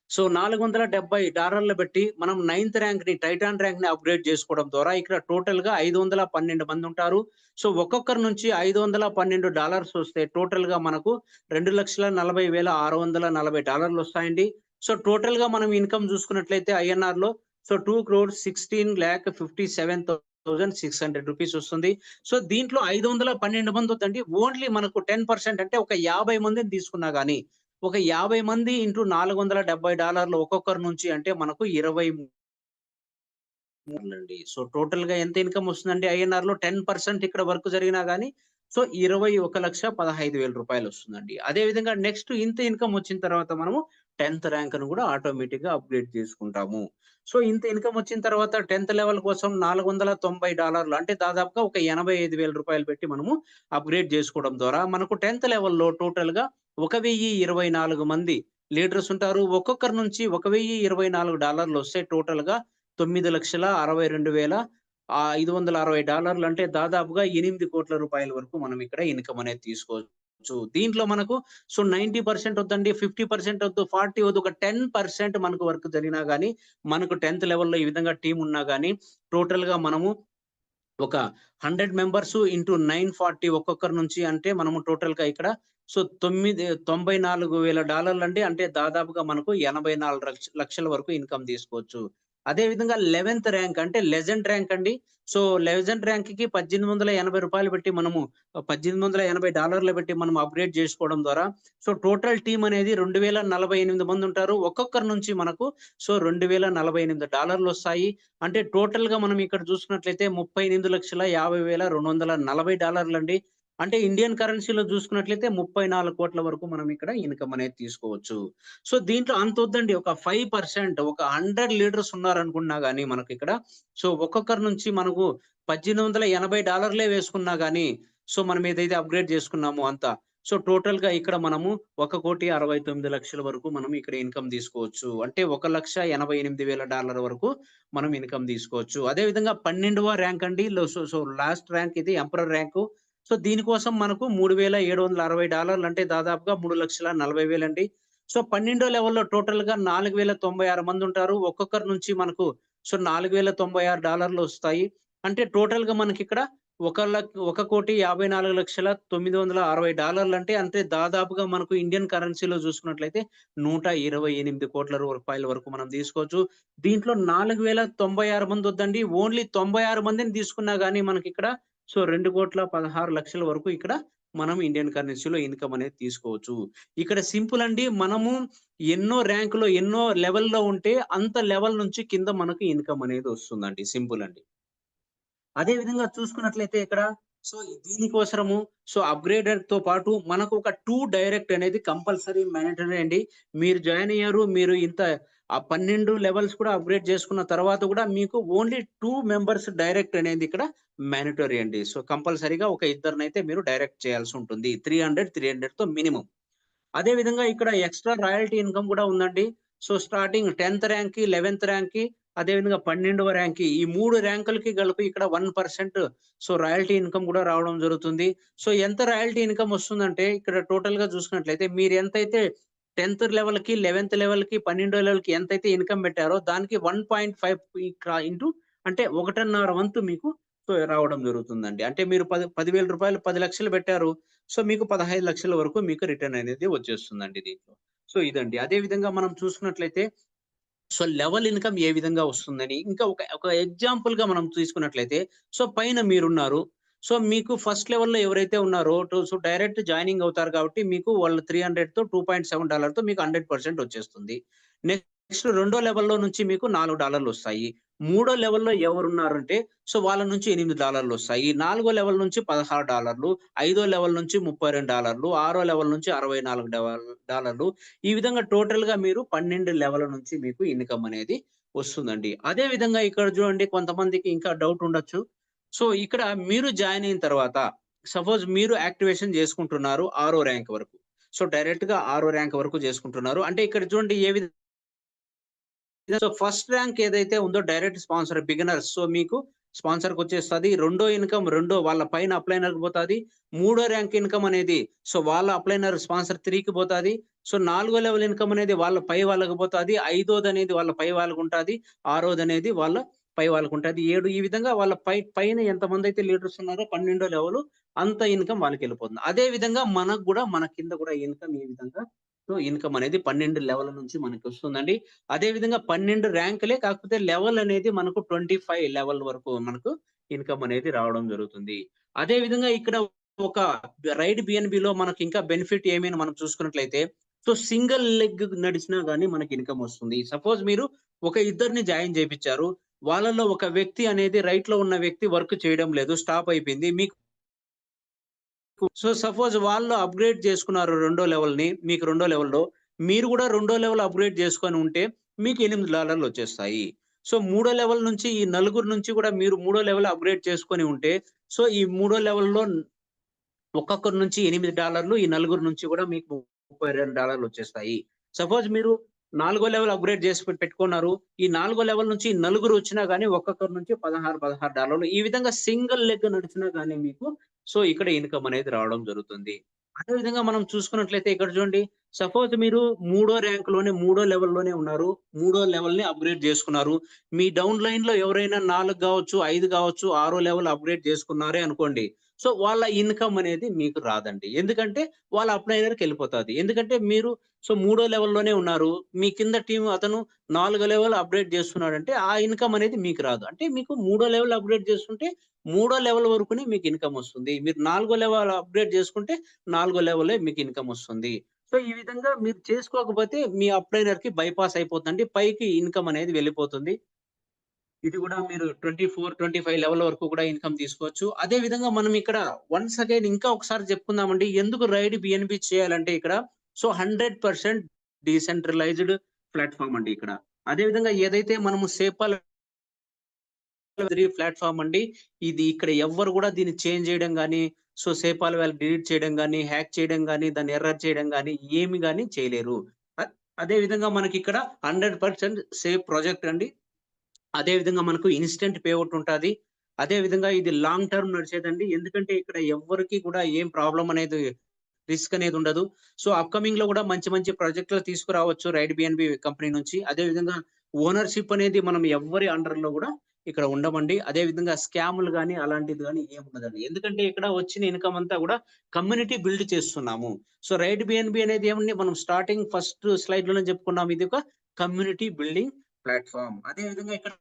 $470 బెట్టి మనం నైన్త్ ర్యాంక్‌ని టైటాన్ ర్యాంక్‌ని అప్‌గ్రేడ్ చేసుకోవడం ద్వారా ఇక్కడ టోటల్‌గా 512 మందుంటారు. ఒక్కొక్కరి నుంచి $512 వస్తే టోటల్‌గా మనకు $2,40,640 వస్తాయండి. టోటల్‌గా మనం ఇన్‌కమ్ చూసుకున్నట్లయితే ఐఎన్ఆర్‌లో ₹2,16,57,600 వస్తుంది. దీంట్లో 512 మంది వద్దండి. ఓన్లీ మనకు 10% అంటే ఒక 50 మందిని తీసుకున్నా గాని ఒక 50 మంది ఇంటూ $470 ఒక్కొక్కరి నుంచి అంటే మనకు 23 అండి. టోటల్‌గా ఎంత ఇన్‌కమ్ వస్తుందండి ఐఎన్ఆర్‌లో 10% ఇక్కడ వర్క్ జరిగినా గాని 21,15,000 వస్తుందండి. అదే విధంగా నెక్స్ట్ ఇంత ఇన్‌కమ్ వచ్చిన తర్వాత మనము 10th ర్యాంక్ ను కూడా ఆటోమేటిక్ గా అప్గ్రేడ్ చేసుకుంటాము. సో ఇంత ఇన్కమ్ వచ్చిన తర్వాత 10th లెవెల్ కోసం $490 అంటే దాదాపుగా ఒక రూ. 85,000 పెట్టి మనము అప్గ్రేడ్ చేసుకోవడం ద్వారా మనకు 10th లెవెల్‌లో టోటల్‌గా 1024 మంది లీడర్స్ ఉంటారు. ఒక్కొక్కరి నుంచి $1024 వస్తే టోటల్‌గా $9,62,560 అంటే దాదాపుగా ₹8,00,00,000 వరకు మనం ఇక్కడ ఇన్కమ్ అనేది తీసుకోవచ్చు. దీంట్లో మనకు 90% వద్దండి, 50% వద్దు, 40 వద్దు, ఒక 10% మనకు వర్క్ జరిగినా గాని, మనకు 10th లెవెల్‌లో ఈ విధంగా టీమ్ ఉన్నా గాని, టోటల్‌గా మనము ఒక 100 మెంబర్స్ ఇంటూ 940 ఒక్కొక్కరి నుంచి అంటే మనము టోటల్‌గా ఇక్కడ $94,000 అండి. అంటే దాదాపుగా మనకు 84 లక్షల వరకు ఇన్కమ్ తీసుకోవచ్చు. అదే విధంగా 11th ర్యాంక్ అంటే లెజెండ్ ర్యాంక్ అండి. సో లెజెండ్ ర్యాంక్‌కి $1,880 పెట్టి మనము $1,880 పెట్టి మనం అప్‌గ్రేడ్ చేసుకోవడం ద్వారా సో టోటల్ టీమ్ అనేది 2048 మంది ఉంటారు. ఒక్కొక్కరి నుంచి మనకు సో $2048 వస్తాయి. అంటే టోటల్‌గా మనం ఇక్కడ చూసుకున్నట్లయితే $38,50,240 అండి. అంటే ఇండియన్ కరెన్సీలో చూసుకున్నట్లయితే 34,00,00,000 వరకు మనం ఇక్కడ ఇన్కమ్ అనేది తీసుకోవచ్చు. సో దీంట్లో అంతొద్దండి, ఒక 5% ఒక 100 లీడర్స్ ఉన్నారనుకున్నా గాని మనకిక్కడ సో ఒక్కొక్కరి నుంచి మనకు $1,880 వేసుకున్నా గాని సో మనం ఏదైతే అప్‌గ్రేడ్ చేసుకున్నామో అంతా. సో టోటల్‌గా ఇక్కడ మనము 1,69,00,000 వరకు మనం ఇక్కడ ఇన్కమ్ తీసుకోవచ్చు. అంటే $1,88,000 వరకు మనం ఇన్కమ్ తీసుకోవచ్చు. అదే విధంగా 12వ ర్యాంక్ అండి. సో లాస్ట్ ర్యాంక్ ఇది ఎంపరర్ ర్యాంకు. సో దీనికోసం మనకు $3,760 అంటే దాదాపుగా 3,40,000 అండి. సో 12 లెవెల్‌లో టోటల్‌గా 4,096 మంది ఉంటారు. ఒక్కొక్కరి నుంచి మనకు సో $4,096 వస్తాయి. అంటే టోటల్‌గా మనకిక్కడ 1,54,960 అంటే దాదాపుగా మనకు ఇండియన్ కరెన్సీలో చూసుకున్నట్లయితే $128,00,00,000 వరకు మనం తీసుకోవచ్చు. దీంట్లో 4,096 మంది వద్దండి. ఓన్లీ 96 మందిని తీసుకున్నా గాని మనకిక్కడ సో 2,16,00,000 వరకు ఇక్కడ మనం ఇండియన్ కరెన్సీలో ఇన్కమ్ అనేది తీసుకోవచ్చు. ఇక్కడ సింపుల్ అండి. మనము ఎన్నో ర్యాంక్‌లో, ఎన్నో లెవెల్‌లో ఉంటే అంత లెవెల్ నుంచి కింద మనకు ఇన్కమ్ అనేది వస్తుందండి. సింపుల్ అండి. అదే విధంగా చూసుకున్నట్లయితే ఇక్కడ సో దీనికోసరము సో అప్‌గ్రేడెడ్‌తో పాటు మనకు ఒక 2 డైరెక్ట్ అనేది కంపల్సరీ మ్యాండేటరీ అండి. మీరు జాయిన్ అయ్యారు. మీరు ఇంత 12 లెవెల్స్ కూడా అప్‌గ్రేడ్ చేసుకున్న తర్వాత కూడా మీకు ఓన్లీ 2 మెంబర్స్ డైరెక్ట్ అనేది ఇక్కడ మ్యాండేటరీ అండి. సో కంపల్సరీగా ఒక ఇద్దరినైతే మీరు డైరెక్ట్ చేయాల్సి ఉంటుంది. 300తో మినిమమ్. అదే విధంగా ఇక్కడ ఎక్స్‌ట్రా రాయల్టీ ఇన్కమ్ కూడా ఉందండి. సో స్టార్టింగ్ 10th ర్యాంక్‌కి, 11th ర్యాంక్‌కి అదే విధంగా 12వ ర్యాంక్‌కి ఈ 3 ర్యాంకులకి కలిపి ఇక్కడ 1% సో రాయల్టీ ఇన్కమ్ కూడా రావడం జరుగుతుంది. సో ఎంత రాయల్టీ ఇన్కమ్ వస్తుందంటే ఇక్కడ టోటల్‌గా చూసుకున్నట్లయితే మీరు ఎంతైతే 10th లెవెల్‌కి, 11th లెవెల్‌కి, 12 లెవెల్‌కి ఎంతైతే ఇన్కమ్ పెట్టారో దానికి 1.5 ఇంటూ అంటే 1.5 వంతు మీకు సో రావడం జరుగుతుందండి. అంటే మీరు రూ. 10,000 పెట్టారు. సో మీకు 15,00,000 వరకు మీకు రిటర్న్ అనేది వచ్చేస్తుందండి దీంట్లో. సో ఇదండి. అదే విధంగా మనం చూసుకున్నట్లయితే సో లెవెల్ ఇన్కమ్ ఏ విధంగా వస్తుందని ఇంకా ఒక ఎగ్జాంపుల్‌గా మనం తీసుకున్నట్లయితే సో పైన మీరున్నారు. సో మీకు ఫస్ట్ లెవెల్‌లో ఎవరైతే ఉన్నారో సో డైరెక్ట్ జాయినింగ్ అవుతారు కాబట్టి మీకు వాళ్ళు 300తో $2.7తో మీకు 100% వచ్చేస్తుంది. నెక్స్ట్ రెండో లెవెల్‌లో నుంచి మీకు $4 వస్తాయి. మూడో లెవెల్‌లో ఎవరున్నారంటే సో వాళ్ళ నుంచి $8 వస్తాయి. నాలుగో లెవెల్ నుంచి $16, ఐదో లెవెల్ నుంచి $32, ఆరో లెవెల్ నుంచి $64 ఈ విధంగా టోటల్‌గా మీరు 12 లెవెల్ నుంచి మీకు ఇన్కమ్ అనేది వస్తుందండి. అదే విధంగా ఇక్కడ చూడండి, కొంతమందికి ఇంకా డౌట్ ఉండొచ్చు. సో ఇక్కడ మీరు జాయిన్ అయిన తర్వాత సపోజ్ మీరు యాక్టివేషన్ చేసుకుంటున్నారు ఆరో ర్యాంక్ వరకు. సో డైరెక్ట్‌గా ఆరో ర్యాంక్ వరకు చేసుకుంటున్నారు. అంటే ఇక్కడ చూడండి ఏ విధంగా సో ఫస్ట్ ర్యాంక్ ఏదైతే ఉందో డైరెక్ట్ స్పాన్సర్ బిగినర్స్. సో మీకు స్పాన్సర్‌కొచ్చేస్తది. రెండో వాళ్ళ పైన అప్లైనర్‌కి పోతాది. మూడో ర్యాంక్ ఇన్కమ్ అనేది సో వాళ్ళ అప్లైనర్ స్పాన్సర్ 3కి పోతాది. సో నాలుగో లెవెల్ ఇన్కమ్ అనేది వాళ్ళ పై వాళ్ళకి పోతాది. ఐదోదనేది వాళ్ళ పై వాళ్ళకుంటాది. ఆరోదనేది వాళ్ళ పై వాళ్ళకుంటది. 7 ఈ విధంగా వాళ్ళ పైన ఎంతమందైతే లీడర్స్ ఉన్నారో 12 లెవెల్ అంత ఇన్కమ్ వాళ్ళకెళ్ళిపోతుంది. అదే విధంగా మనకు గూడా మన కింద గూడా ఇన్కమ్ ఈ విధంగా సో ఇన్కమ్ అనేది 12 లెవెల్ నుంచి మనకొస్తుందండి. అదే విధంగా 12 ర్యాంకులే కాకపోతే లెవెల్ అనేది మనకు 25 లెవెల్ వరకు మనకు ఇన్కమ్ అనేది రావడం జరుగుతుంది. అదే విధంగా ఇక్కడ ఒక రైడ్ బిఎన్‌బిలో మనకి ఇంకా బెనిఫిట్ ఏమైనా మనం చూసుకున్నట్లయితే సో సింగిల్ లెగ్ నడిచినా గాని మనకి ఇన్కమ్ వస్తుంది. సపోజ్ మీరు ఒక ఇద్దరిని జాయిన్ చేపిచ్చారు. వాళ్ళలో ఒక వ్యక్తి అనేది రైట్‌లో ఉన్న వ్యక్తి వర్క్ చేయడం లేదు. స్టాప్ అయిపోయింది. మీకు సో సపోజ్ వాళ్ళు అప్‌గ్రేడ్ చేసుకున్నారు రెండో లెవెల్‌ని. మీకు రెండో లెవెల్‌లో. మీరు కూడా రెండో లెవెల్ అప్గ్రేడ్ చేసుకొని ఉంటే మీకు $8 వచ్చేస్తాయి. సో మూడో లెవెల్ నుంచి ఈ నలుగురు నుంచి కూడా మీరు మూడో లెవెల్ అప్గ్రేడ్ చేసుకొని ఉంటే సో ఈ మూడో లెవెల్‌లో ఒక్కొక్కరి నుంచి $8 ఈ నలుగురు నుంచి కూడా మీకు $32 వచ్చేస్తాయి. సపోజ్ మీరు నాలుగో లెవెల్ అప్‌గ్రేడ్ చేసి పెట్టుకున్నారు. ఈ నాలుగో లెవెల్ నుంచి నలుగురు వచ్చినా గాని ఒక్కొక్కరి నుంచి $16 ఈ విధంగా సింగిల్ లెగ్ నడిచినా గాని మీకు సో ఇక్కడ ఇన్‌కమ్ అనేది రావడం జరుగుతుంది. అదే విధంగా మనం చూసుకున్నట్లయితే ఇక్కడ చూడండి. సపోజ్ మీరు మూడో ర్యాంక్‌లోనే మూడో లెవెల్‌లోనే ఉన్నారు. మూడో లెవెల్‌ని అప్‌గ్రేడ్ చేసుకున్నారు. మీ డౌన్ లైన్‌లో ఎవరైనా 4 గావచ్చు, 5 గావచ్చు, ఆరో లెవెల్ అప్‌గ్రేడ్ చేసుకున్నారే అనుకోండి. సో వాళ్ళ ఇన్‌కమ్ అనేది మీకు రాదండి. ఎందుకంటే వాళ్ళ అప్లైనర్‌కెళ్ళిపోతాది. ఎందుకంటే మీరు సో మూడో లెవెల్‌లోనే ఉన్నారు. మీ కింద టీమ్ అతను నాలుగో లెవెల్ అప్‌గ్రేడ్ చేస్తున్నాడంటే ఆ ఇన్‌కమ్ అనేది మీకు రాదు. అంటే మీకు మూడో లెవెల్ అప్‌గ్రేడ్ చేస్తుంటే మూడో లెవెల్ వరకునే మీకు ఇన్‌కమ్ వస్తుంది. మీరు నాలుగో లెవెల్ అప్‌గ్రేడ్ చేసుకుంటే నాలుగో లెవెలే మీకు ఇన్‌కమ్ వస్తుంది. సో ఈ విధంగా మీరు చేసుకోకపోతే మీ అప్లైనర్‌కి బైపాస్ అయిపోతుందండి. పైకి ఇన్‌కమ్ అనేది వెళ్ళిపోతుంది. ఇది గూడా మీరు 24, 25 లెవెల్ వరకు కూడా ఇన్‌కమ్ తీసుకోవచ్చు. అదే విధంగా మనం ఇక్కడ వన్స్ అగైన్ ఇంకా ఒకసారి చెప్పుకుందామండి. ఎందుకు రైడ్ బిఎన్‌బి చేయాలంటే ఇక్కడ సో 100% డీసెంట్రలైజ్డ్ ప్లాట్‌ఫార్మ్ అండి ఇక్కడ. అదే విధంగా ఏదైతే మనము సేపాల్ ప్లాట్‌ఫార్మ్ అండి. ఇది ఇక్కడ ఎవ్వరు గూడా దీన్ని చేంజ్ చేయడం గాని, సో సేపాల్ వాల్ డిలీట్ చేయడం గాని, హ్యాక్ చేయడం గాని, దాన్ని ఎర్రర్ చేయడం గాని ఏమి గాని చేయలేరు. అ అదే విధంగా మనకిక్కడ 100% సేఫ్ ప్రాజెక్ట్ అండి. అదే విధంగా మనకు ఇన్‌స్టంట్ పేఔట్ ఉంటాది. అదే విధంగా ఇది లాంగ్ టర్మ్ నడిచేదండి. ఎందుకంటే ఇక్కడ ఎవ్వరికీ కూడా ఏం ప్రాబ్లమ్ అనేది రిస్క్ అనేది ఉండదు. సో అప్‌కమింగ్‌లో కూడా మంచి మంచి ప్రాజెక్ట్‌లు తీసుకురావచ్చు రైడ్ బిఎన్‌బి కంపెనీ నుంచి. అదే విధంగా ఓనర్‌షిప్ అనేది మనం ఎవ్వరి అండర్‌లో కూడా ఇక్కడ ఉండమండి. అదే విధంగా స్కామ్‌లు గాని అలాంటిది గాని ఏముండదండి. ఎందుకంటే ఇక్కడ వచ్చిన ఇన్‌కమ్ అంతా కూడా కమ్యూనిటీ బిల్డ్ చేస్తున్నాము. సో రైడ్ బిఎన్‌బి అనేది ఏమండి మనం స్టార్టింగ్ ఫస్ట్ స్లైడ్‌లోనే చెప్పుకున్నాం. ఇది ఒక కమ్యూనిటీ బిల్డింగ్ ప్లాట్‌ఫార్మ్. అదే విధంగా ఇక్కడ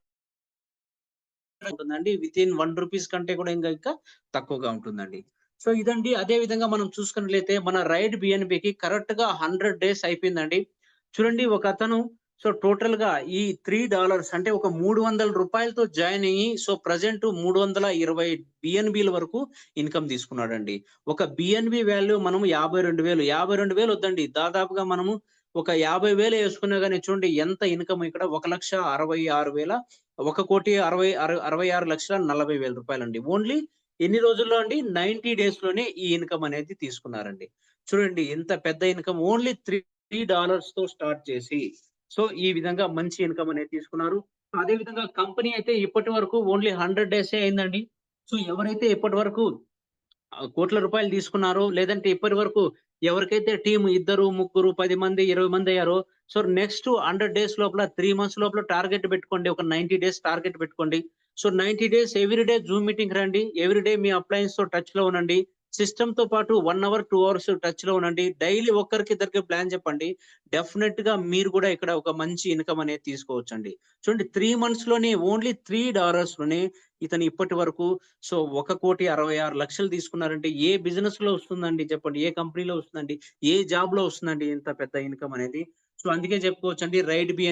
ఉంటుందండి. వితిన్ రూ. 1 కంటే కూడా ఇంకా తక్కువగా ఉంటుందండి. సో ఇదండి. అదే విధంగా మనం చూసుకున్నట్లయితే మన రైడ్ బిఎన్‌బికి కరెక్ట్‌గా 100 డేస్ అయిపోయిందండి. చూడండి ఒకతను సో టోటల్‌గా ఈ $3 అంటే ఒక రూ. 300తో జాయిన్ అయ్యి సో ప్రెజెంట్ 320 బిఎన్‌బిల వరకు ఇన్‌కమ్ తీసుకున్నాడండి. ఒక బిఎన్‌బి వాల్యూ మనం 52,000 52,000 వద్దండి. దాదాపుగా మనము ఒక 50,000 యేసుకున్నా గాని చూడండి ఎంత ఇన్‌కమ్ ఇక్కడ 1,66,000 ₹1,66,40,000 ఓన్లీ ఎన్ని రోజుల్లో అండి? 90 డేస్‌లోనే ఈ ఇన్‌కమ్ అనేది తీసుకున్నారండి. చూడండి ఎంత పెద్ద ఇన్‌కమ్ ఓన్లీ $3తో స్టార్ట్ చేసి, సో ఈ విధంగా మంచి ఇన్‌కమ్ అనేది తీసుకున్నారు. అదే విధంగా కంపెనీ అయితే ఇప్పటి వరకు ఓన్లీ 100 డేసే అయిందండి. సో ఎవరైతే ఇప్పటి వరకు కోట్ల రూపాయలు తీసుకున్నారో, లేదంటే ఇప్పటి వరకు ఎవరికైతే టీమ్ ఇద్దరు, ముగ్గురు, 10 మంది, 20 మందయ్యారో, సో నెక్స్ట్ 100 డేస్ లోపల 3 మంత్స్ లోపల టార్గెట్ పెట్టుకోండి. ఒక 90 డేస్ టార్గెట్ పెట్టుకోండి. So 90 days every day Zoom మీటింగ్‌కి రండి. ఎవ్రీ డే మీ అప్లయన్స్‌తో టచ్‌లో ఉండండి. సిస్టమ్‌తో పాటు 1 అవర్, 2 అవర్స్ టచ్‌లో ఉండండి. డైలీ ఒక్కరికి ఇద్దరికి ప్లాన్ చెప్పండి. డెఫినిట్‌గా మీరు కూడా ఇక్కడ ఒక మంచి ఇన్‌కమ్ అనేది తీసుకోవచ్చండి. చూడండి 3 మంత్స్‌లోనే ఓన్లీ $3 ఇతను ఇప్పటి వరకు సో 1,66,00,000 తీసుకున్నారంటే ఏ బిజినెస్‌లో వస్తుందండి చెప్పండి? ఏ కంపెనీలో వస్తుందండి? ఏ జాబ్‌లో వస్తుందండి ఇంత పెద్ద ఇన్‌కమ్ అనేది? సో అందుకే చెప్పుకోవచ్చండి రైడ్ బి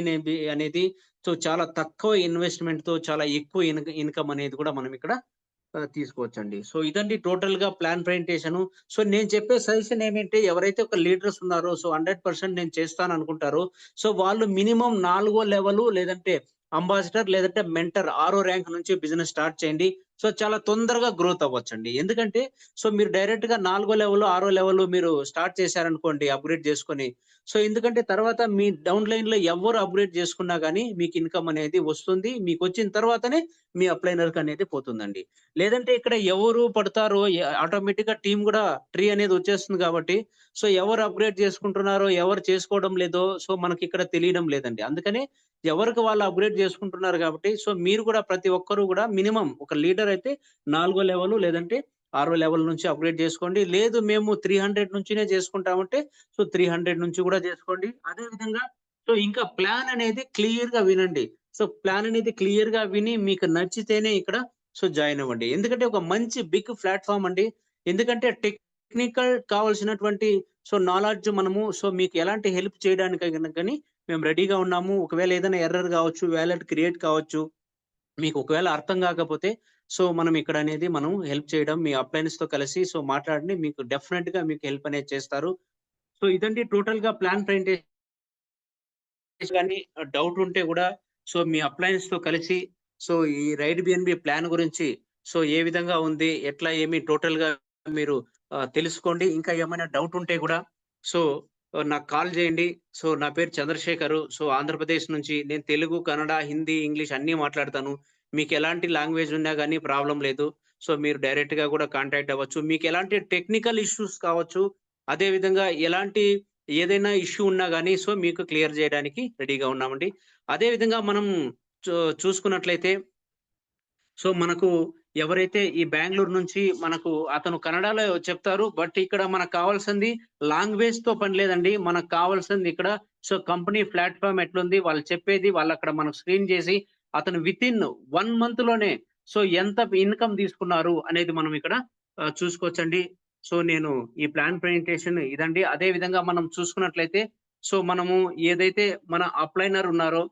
అనేది సో చాలా తక్కువ ఇన్వెస్ట్‌మెంట్‌తో చాలా ఎక్కువ ఇన్‌కమ్ అనేది కూడా మనం ఇక్కడ తీసుకోవచ్చండి. సో ఇదండి టోటల్‌గా ప్లాన్ ప్రెజెంటేషను. సో నేను చెప్పే సజెషన్ ఏమంటే ఎవరైతే ఒక లీడర్స్ ఉన్నారో సో 100% నేను చేస్తాననుకుంటారో సో వాళ్ళు మినిమమ్ నాలుగో లెవెలు లేదంటే అంబాసిడర్ లేదంటే మెంటర్ ఆరో ర్యాంక్ నుంచి బిజినెస్ స్టార్ట్ చేయండి. సో చాలా తొందరగా గ్రోత్ అవ్వచ్చండి. ఎందుకంటే సో మీరు డైరెక్ట్‌గా నాలుగో లెవెల్, ఆరో లెవెల్ మీరు స్టార్ట్ చేశారనుకోండి అప్‌గ్రేడ్ చేసుకొని. సో ఎందుకంటే తర్వాత మీ డౌన్ లైన్‌లో ఎవ్వరు అప్‌గ్రేడ్ చేసుకున్నా గాని మీకు ఇన్‌కమ్ అనేది వస్తుంది. మీకొచ్చిన తర్వాతనే మీ అప్లైనర్‌కి అనేది పోతుందండి. లేదంటే ఇక్కడ ఎవరు పడతారో ఆటోమేటిక్‌గా టీమ్ గూడా ట్రీ అనేది వచ్చేస్తుంది గాబట్టి, సో ఎవరు అప్‌గ్రేడ్ చేసుకుంటున్నారో, ఎవరు చేసుకోవడం లేదో, సో మనకిక్కడ తెలియడం లేదండి. అందుకనే ఎవరికి వాళ్ళు అప్‌గ్రేడ్ చేసుకుంటున్నారు గాబట్టి, సో మీరు గూడా ప్రతి ఒక్కరు గూడా మినిమమ్ ఒక లీడర్ అయితే నాలుగో లెవెలు లేదంటే ఆరో లెవెల్ నుంచి అప్‌గ్రేడ్ చేసుకోండి. లేదు మేము 300 నుంచినే చేసుకుంటామంటే, సో 300 నుంచి గూడా చేసుకోండి. అదే విధంగా సో ఇంకా ప్లాన్ అనేది క్లియర్‌గా వినండి. సో ప్లాన్ అనేది క్లియర్‌గా విని మీకు నచ్చితేనే ఇక్కడ సో జాయిన్ అవ్వండి. ఎందుకంటే ఒక మంచి బిగ్ ప్లాట్‌ఫార్మ్ అండి. ఎందుకంటే టెక్నికల్ కావాల్సినటువంటి సో నాలెడ్జ్ మనము సో మీకు ఎలాంటి హెల్ప్ చేయడానికైనా గాని మేము రెడీగా ఉన్నాము. ఒకవేళ ఏదైనా ఎర్రర్ కావచ్చు, వాలెట్ క్రియేట్ కావచ్చు. మీకు ఒకవేళ అర్థం కాకపోతే సో మనం ఇక్కడ అనేది మనం హెల్ప్ చేయడం మీ అప్లయన్స్‌తో కలిసి సో మాట్లాడండి. మీకు డెఫినిట్‌గా మీకు హెల్ప్ అనేది చేస్తారు. సో ఇదండి టోటల్‌గా ప్లాన్ ప్రెజెంటేషన్. గాని డౌట్ ఉంటే గూడా సో మీ అప్లయన్స్‌తో కలిసి సో ఈ రైడ్ బిఎన్‌బి ప్లాన్ గురించి సో ఏ విధంగా ఉంది? ఎట్లా ఏమి టోటల్‌గా మీరు తెలుసుకోండి. ఇంకా ఏమైనా డౌట్ ఉంటే గూడా సో నాకు కాల్ జేయండి. సో నా పేరు చంద్రశేఖరు. సో ఆంధ్రప్రదేశ్ నుంచి. నేను తెలుగు, కన్నడ, హిందీ, ఇంగ్లీష్ అన్నీ మాట్లాడతాను. మీకెలాంటి లాంగ్వేజ్ ఉన్నా గానీ ప్రాబ్లమ్ లేదు. సో మీరు డైరెక్ట్‌గా గూడా కాంటాక్ట్ అవ్వచ్చు. మీకెలాంటి టెక్నికల్ ఇష్యూస్ కావచ్చు. అదే విధంగా ఎలాంటి ఏదైనా ఇష్యూ ఉన్నా గాని సో మీకు క్లియర్ జేయడానికి రెడీగా ఉన్నామండి. అదే విధంగా మనం చూ చూసుకున్నట్లయితే సో మనకు ఎవరైతే ఈ బెంగుళూరు నుంచి మనకు అతను కన్నడలో చెప్తారు. బట్ ఇక్కడ మనకు కావాల్సింది లాంగ్వేజ్‌తో పని లేదండి. మనకు కావాల్సింది ఇక్కడ సో కంపెనీ ప్లాట్‌ఫార్మ్ ఎట్లుంది? వాళ్ళు చెప్పేది వాళ్ళక్కడ మనకు స్క్రీన్ జేసి అతను వితిన్ 1 మంత్‌లోనే సో ఎంత ఇన్‌కమ్ తీసుకున్నారు అనేది మనం ఇక్కడ చూసుకోవచ్చండి. సో నేను ఈ ప్లాన్ ప్రెజెంటేషన్ ఇదండి. అదే విధంగా మనం చూసుకున్నట్లయితే సో మనము ఏదైతే మన అప్లైనర్ ఉన్నారో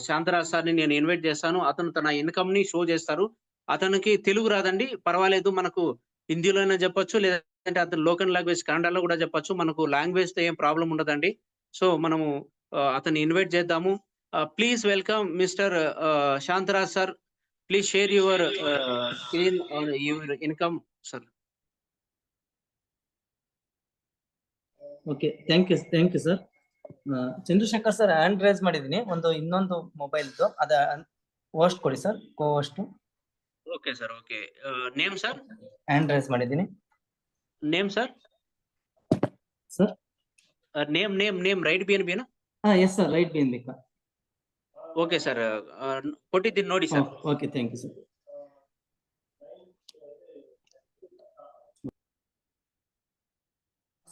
శాంతరాజ్ సార్‌ని నేను ఇన్వైట్ చేస్తాను. అతను తన ఇన్‌కమ్‌ని షో చేస్తారు. అతనికి తెలుగు రాదండి. పర్వాలేదు మనకు హిందీలో అయినా చెప్పొచ్చు. లేదంటే అతను లోకల్ లాంగ్వేజ్ కన్నడలో కూడా చెప్పొచ్చు. మనకు లాంగ్వేజ్‌తో ఏం ప్రాబ్లమ్ ఉండదండి. సో మనము అతన్ని ఇన్వైట్ చేద్దాము. Please welcome mister Shantaraj sir. Please share your screen on your income sir. Okay thank you sir. Chandrashekar sir hand raise ಮಾಡಿದ್ದೀನಿ. ಇನ್ನೊಂದು ಮೊಬೈಲ್ದು ಅದ ಹೋಸ್ಟ್ ಕೊಡಿ sir, co host. Okay sir. Okay. Name sir? Hand raise ಮಾಡಿದ್ದೀನಿ name sir? Sir. Name right ಬಿಎನ್‌ಬಿನಾ? Yes sir, right BNB. Okay sir. ಕೊಟ್ಟಿದ್ದೀನಿ ನೋಡಿ sir. Okay, thank you sir.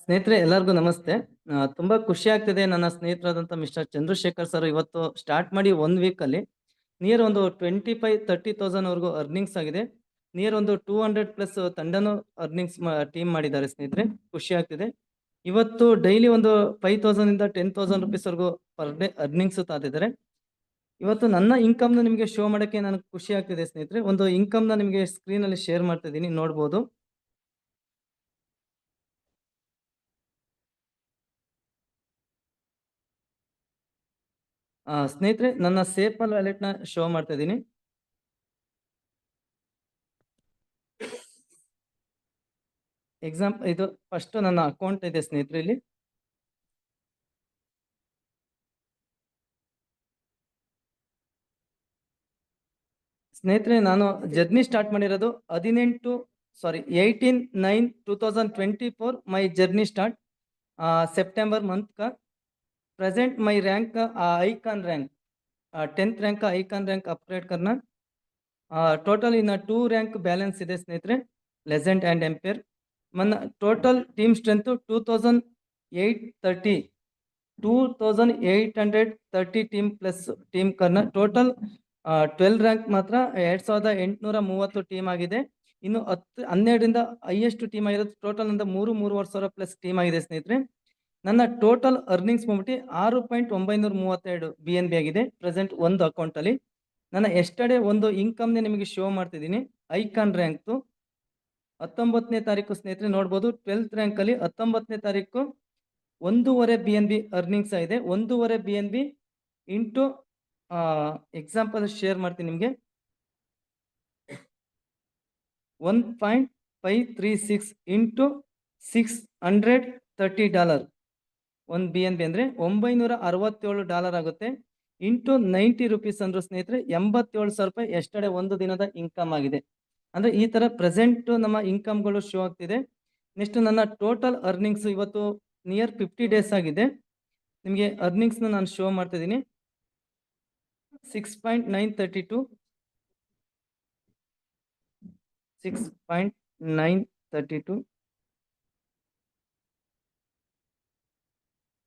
ಸ್ನೇಹಿತರೆ ಎಲ್ಲರಿಗೂ ನಮಸ್ತೆ. ತುಂಬಾ ಖುಷಿ ಆಗ್ತಿದೆ. ನನ್ನ ಸ್ನೇಹಿತರಾದಂಥ ಮಿಸ್ಟರ್ ಚಂದ್ರಶೇಖರ್ ಸರ್ ಇವತ್ತು ಸ್ಟಾರ್ಟ್ ಮಾಡಿ 1 ವೀಕ್ ಅಲ್ಲಿ ನಿಯರ್ ಒಂದು 25,000-30,000 ವರೆಗೂ ಅರ್ನಿಂಗ್ಸ್ ಆಗಿದೆ. ನಿಯರ್ ಒಂದು 200+ ತಂಡನೂ ಅರ್ನಿಂಗ್ಸ್ ಟೀಮ್ ಮಾಡಿದ್ದಾರೆ ಸ್ನೇಹಿತರೆ. ಖುಷಿ ಆಗ್ತಿದೆ. ಇವತ್ತು ಡೈಲಿ ಒಂದು 5,000 ಇಂದ 10,000 ರೂಪೀಸ್ ವರೆಗೂ ಪರ್ ಡೇ ಅರ್ನಿಂಗ್ಸ್ ತಾತಿದ್ದಾರೆ. ಇವತ್ತು ನನ್ನ ಇನ್ಕಮ್ ನ ನಿಮಗೆ ಶೋ ಮಾಡಕ್ಕೆ ನನಗೆ ಖುಷಿ ಆಗ್ತಿದೆ ಸ್ನೇಹಿತರೆ. ಒಂದು ಇನ್ಕಮ್ ನ ನಿಮಗೆ ಸ್ಕ್ರೀನ್ ಅಲ್ಲಿ ಶೇರ್ ಮಾಡ್ತಾ ಇದ್ದೀನಿ, ನೋಡಬಹುದು. ಸ್ನೇಹಿತರೆ ನನ್ನ ಸೇಫಲ್ ವ್ಯಾಲೆಟ್ ನ ಶೋ ಮಾಡ್ತಾ ಇದ್ದೀನಿ. ಇದು ಫಸ್ಟ್ ನನ್ನ ಅಕೌಂಟ್ ಇದೆ ಸ್ನೇಹಿತರೆ. ಇಲ್ಲಿ ಸ್ನೇಹಿತರೆ ನಾನು ಜರ್ನಿ ಸ್ಟಾರ್ಟ್ ಮಾಡಿರೋದು 18/9/2024 my journey start September month का present my rank icon rank 10th rank का आइकॉन रैंक अपग्रेड करना. टोटल इन 2 रैंक बैलेंस ಇದೆ ಸ್ನೇಹಿತರೆ, ಲೆಜೆಂಡ್ ಅಂಡ್ ಎಂಪೈರ್. మన total team strength 2830 team plus team करना. ಟೋಟಲ್ 12 ರ್ಯಾಂಕ್ ಮಾತ್ರ 2830 ಟೀಮ್ ಆಗಿದೆ. ಇನ್ನು 12ರಿಂದ ಹೈಯೆಸ್ಟ್ ಟೀಮ್ ಆಗಿರೋದು ಟೋಟಲ್ ನಂದ 3,500 ಪ್ಲಸ್ ಟೀಮ್ ಆಗಿದೆ ಸ್ನೇಹಿತರೆ. ನನ್ನ ಟೋಟಲ್ ಅರ್ನಿಂಗ್ಸ್ ಬಂದ್ಬಿಟ್ಟು 6,932 BNB ಆಗಿದೆ ಪ್ರೆಸೆಂಟ್ ಒಂದು ಅಕೌಂಟ್ ಅಲ್ಲಿ. ನನ್ನ ಎಸ್ಟರ್ಡೇ ಒಂದು ಇನ್ಕಮ್ ನಿಮಗೆ ಶೋ ಮಾಡ್ತಿದ್ದೀನಿ. ಐಕಾನ್ ರ್ಯಾಂಕ್ 19ನೇ ತಾರೀಕು ಸ್ನೇಹಿತರೆ ನೋಡಬಹುದು. 12th ರ್ಯಾಂಕ್ ಅಲ್ಲಿ 19ನೇ ತಾರೀಕು 1.5 BNB ಅರ್ನಿಂಗ್ಸ್ ಆಗಿದೆ. 1.5 BNB ಇಂಟು ಎಕ್ಸಾಂಪಲ್ ಶೇರ್ ಮಾಡ್ತೀನಿ ನಿಮಗೆ. $1.536 ಇಂಟು $630 1 BNB ಅಂದ್ರೆ $967 ಆಗುತ್ತೆ. ಇಂಟು 90 ರೂಪೀಸ್ ಅಂದ್ರು ಸ್ನೇಹಿತರೆ 87,000 ರೂಪಾಯಿ ಎಸ್ಟರ್ಡೇ ಒಂದು ದಿನದ ಇನ್ಕಮ್ ಆಗಿದೆ. ಅಂದ್ರೆ ಈ ತರ ಪ್ರೆಸೆಂಟ್ ನಮ್ಮ ಇನ್ಕಮ್ಗಳು ಶೋ ಆಗ್ತಿದೆ. ನೆಕ್ಸ್ಟ್ ನನ್ನ ಟೋಟಲ್ ಅರ್ನಿಂಗ್ಸ್ ಇವತ್ತು ನಿಯರ್ 50 ಡೇಸ್ ಆಗಿದೆ. ನಿಮಗೆ ಅರ್ನಿಂಗ್ಸ್ ನಾನು ಶೋ ಮಾಡ್ತಾ ಇದ್ದೀನಿ. 6.932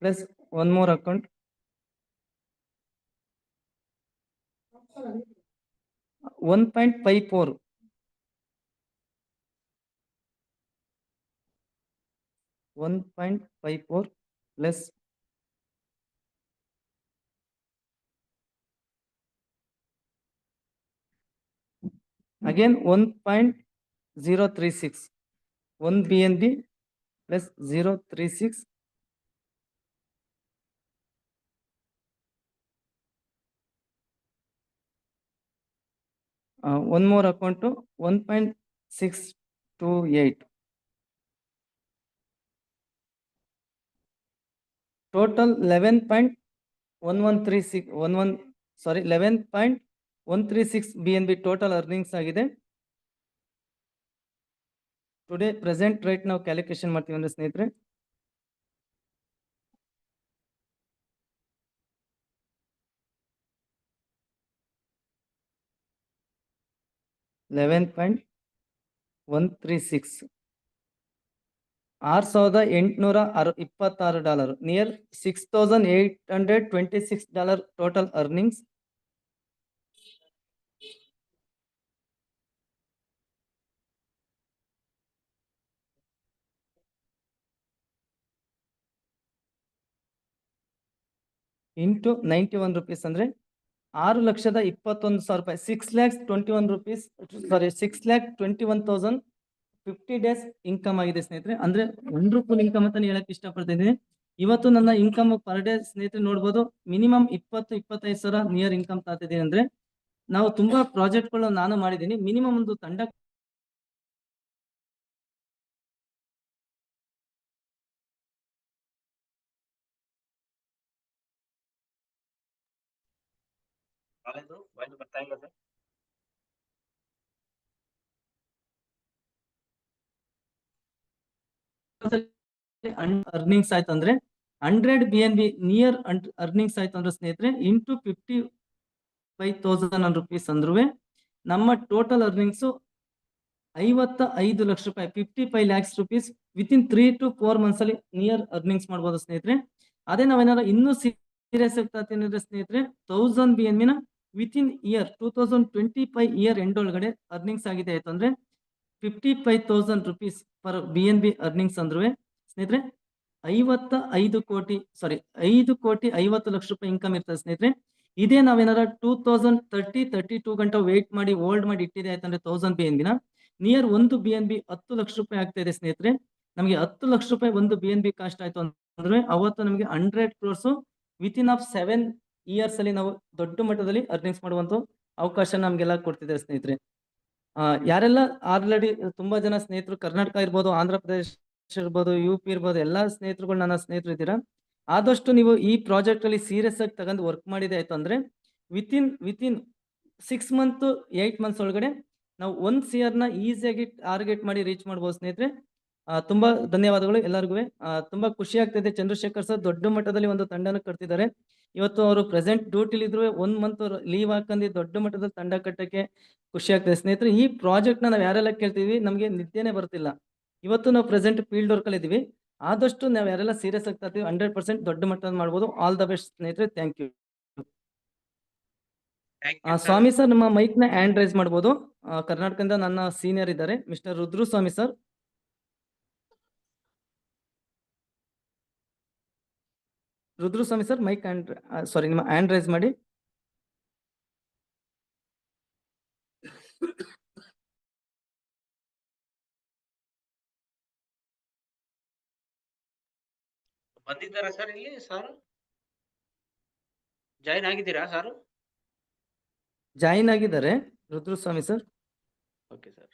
plus one more account 1.54 plus again 1.036 1 BNB plus 036 one more account 1.628. Total 11.136 BNB total earnings ಆಗಿದೆ. ಟುಡೇ ಪ್ರೆಸೆಂಟ್ ರೇಟ್ ನಾವು ಕ್ಯಾಲ್ಕುಲೇಷನ್ ಮಾಡ್ತೀವಿ ಅಂದ್ರೆ ಸ್ನೇಹಿತರೆ 11.136 $6,826 near $6,826 total earnings. Into 91 rupees ಅಂದ್ರೆ 6,21,000 ರೂಪಾಯಿ, 6,21,000 rupees, ಸಾರಿ 6,21,050 days ಇನ್ಕಮ್ ಆಗಿದೆ ಸ್ನೇಹಿತರೆ. ಅಂದ್ರೆ ವಂಡರ್ಫುಲ್ ಇನ್ಕಮ್ ಅಂತ ಹೇಳಕ್ ಇಷ್ಟಪಡ್ತಿದ್ದೀನಿ. ಇವತ್ತು ನನ್ನ ಇನ್ಕಮ್ ಪರ್ ಡೇ ಸ್ನೇಹಿತರೆ ನೋಡ್ಬೋದು ಮಿನಿಮಮ್ 20-25 ಸಾವಿರ ನಿಯರ್ ಇನ್ಕಮ್ ತಾತಿದ್ದೀನಿ. ಅಂದ್ರೆ ನಾವು ತುಂಬಾ ಪ್ರಾಜೆಕ್ಟ್ಗಳು ನಾನು ಮಾಡಿದ್ದೀನಿ. ಮಿನಿಮಮ್ ಒಂದು ತಂಡ ಬರ್ತಾ ಇಲ್ಲ ಸರ್. ಅರ್ನಿಂಗ್ಸ್ ಆಯ್ತು ಅಂದ್ರೆ 100 BNB ನಿಯರ್ ಅರ್ನಿಂಗ್ಸ್ ಆಯ್ತು ಅಂದ್ರೆ ಸ್ನೇಹಿತರೆ ಇಂಟು 55,000 rupees ಅಂದ್ರೂ ನಮ್ಮ ಟೋಟಲ್ ಅರ್ನಿಂಗ್ಸ್ 55 ಲಕ್ಷ ರೂಪಾಯಿ, 55 lakhs rupees within 3 to 4 months ಅಲ್ಲಿ ನಿಯರ್ ಅರ್ನಿಂಗ್ಸ್ ಮಾಡ್ಬೋದು ಸ್ನೇಹಿತರೆ. ಅದೇ ನಾವೇನಾರ ಇನ್ನೂ ಸೀರಿಯಸ್ ಆಗ್ತಾ ಸ್ನೇಹಿತರೆ 1000 BNB ನ ವಿತಿನ್ ಇಯರ್ 2025 ಇಯರ್ ಎಂಡ್ ಒಳಗಡೆ ಅರ್ನಿಂಗ್ಸ್ ಆಗಿದೆ ಆಯ್ತು ಅಂದ್ರೆ 55,000 rupees ಪರ್ BNB ಅರ್ನಿಂಗ್ಸ್ ಅಂದ್ರೂ ಸ್ನೇಹಿತರೆ 5 ಕೋಟಿ 50 ಲಕ್ಷ ರೂಪಾಯಿ ಇನ್ಕಮ್ ಇರ್ತದೆ ಸ್ನೇಹಿತರೆ. ಇದೇ ನಾವೇನಾರ 2032 ಗಂಟೆ ವೇಟ್ ಮಾಡಿ ಹೋಲ್ಡ್ ಮಾಡಿ ಇಟ್ಟಿದೆ ಆಯ್ತಂದ್ರೆ 1000 BNB ನ ನಿಯರ್ 1 BNB 10 ಲಕ್ಷ ರೂಪಾಯಿ ಆಗ್ತಾ ಇದೆ ಸ್ನೇಹಿತರೆ. ನಮಗೆ 10 ಲಕ್ಷ ರೂಪಾಯಿ ಒಂದು BNB ಕಾಸ್ಟ್ ಆಯ್ತು ಅಂದ್ರೆ ಅವತ್ತು ನಮಗೆ 100 crores ವಿತಿನ್ ಆಫ್ 7 years ಅಲ್ಲಿ ನಾವು ದೊಡ್ಡ ಮಟ್ಟದಲ್ಲಿ ಅರ್ನಿಂಗ್ಸ್ ಮಾಡುವಂತ ಅವಕಾಶ ನಮ್ಗೆಲ್ಲ ಕೊಡ್ತಿದೆ ಸ್ನೇಹಿತರೆ. ಯಾರೆಲ್ಲ ಆಲ್ರೆಡಿ ತುಂಬಾ ಜನ ಸ್ನೇಹಿತರು ಕರ್ನಾಟಕ ಇರ್ಬೋದು, ಆಂಧ್ರ ಪ್ರದೇಶ ಇರ್ಬೋದು, UP ಇರ್ಬೋದು, ಎಲ್ಲಾ ಸ್ನೇಹಿತರುಗಳು ನನ್ನ ಸ್ನೇಹಿತರು ಇದ್ದೀರಾ. ಆದಷ್ಟು ನೀವು ಈ ಪ್ರಾಜೆಕ್ಟ್ ಅಲ್ಲಿ ಸೀರಿಯಸ್ ಆಗಿ ತಗೊಂಡು ವರ್ಕ್ ಮಾಡಿದೆ ಆಯ್ತು ಅಂದ್ರೆ ವಿತಿನ್ 6 months 8 months ಒಳಗಡೆ ನಾವು 1 CR ನ ಈಸಿಯಾಗಿ ಟಾರ್ಗೆಟ್ ಮಾಡಿ ರೀಚ್ ಮಾಡ್ಬೋದು ಸ್ನೇಹಿತರೆ. ತುಂಬಾ ಧನ್ಯವಾದಗಳು ಎಲ್ಲರಿಗೂ. ತುಂಬಾ ಖುಷಿ ಆಗ್ತಿದೆ. ಚಂದ್ರಶೇಖರ್ ಸರ್ ದೊಡ್ಡ ಮಟ್ಟದಲ್ಲಿ ಒಂದು ತಂಡನ ಕಟ್ತಿದ್ದಾರೆ. ಇವತ್ತು ಅವರು ಪ್ರೆಸೆಂಟ್ ಡ್ಯೂಟಿಲಿ ಇದ್ರು 1 month ಲೀವ್ ಹಾಕೊಂಡು ದೊಡ್ಡ ಮಟ್ಟದಲ್ಲಿ ತಂಡ ಕಟ್ಟಕ್ಕೆ ಖುಷಿ ಆಗ್ತದೆ ಸ್ನೇಹಿತರೆ. ಈ ಪ್ರಾಜೆಕ್ಟ್ ನಾವು ಯಾರೆಲ್ಲ ಕೇಳ್ತೀವಿ ನಮಗೆ ನಿದ್ದೆನೆ ಬರ್ತಿಲ್ಲ. ಇವತ್ತು ನಾವು ಪ್ರೆಸೆಂಟ್ ಫೀಲ್ಡ್ ವರ್ಕ್ ಅಲ್ಲಿ ಇದೀವಿ. ಆದಷ್ಟು ನಾವು ಯಾರೆಲ್ಲ ಸೀರಿಯಸ್ ಆಗ್ತಾ ಇದ್ದೀವಿ 100% ದೊಡ್ಡ ಮಟ್ಟದಲ್ಲಿ ಮಾಡ್ಬೋದು. ಆಲ್ ದ ಬೆಸ್ಟ್ ಸ್ನೇಹಿತರೆ. Thank you. ಸ್ವಾಮಿ ಸರ್ ನಮ್ಮ ಮೈಕ್ ನ ಹ್ಯಾಂಡ್ ರೈಸ್ ಮಾಡ್ಬೋದು. ಕರ್ನಾಟಕದಿಂದ ನನ್ನ ಸೀನಿಯರ್ ಇದ್ದಾರೆ mister Rudru Swamy sir. Rudru Swamy sir mike sorry ನಿಮ್ಮ ಹ್ಯಾಂಡ್ ರೈಸ್ ಮಾಡಿ. ಬಂದಿದ್ದಾರಾ ಸರ್ ಇಲ್ಲಿ? ಸರ್ ಜಾಯಿನ್ ಆಗಿದ್ದೀರಾ ಸರ್? ಜಾಯಿನ್ ಆಗಿದ್ದಾರೆ Rudru Swamy sir. Okay sir.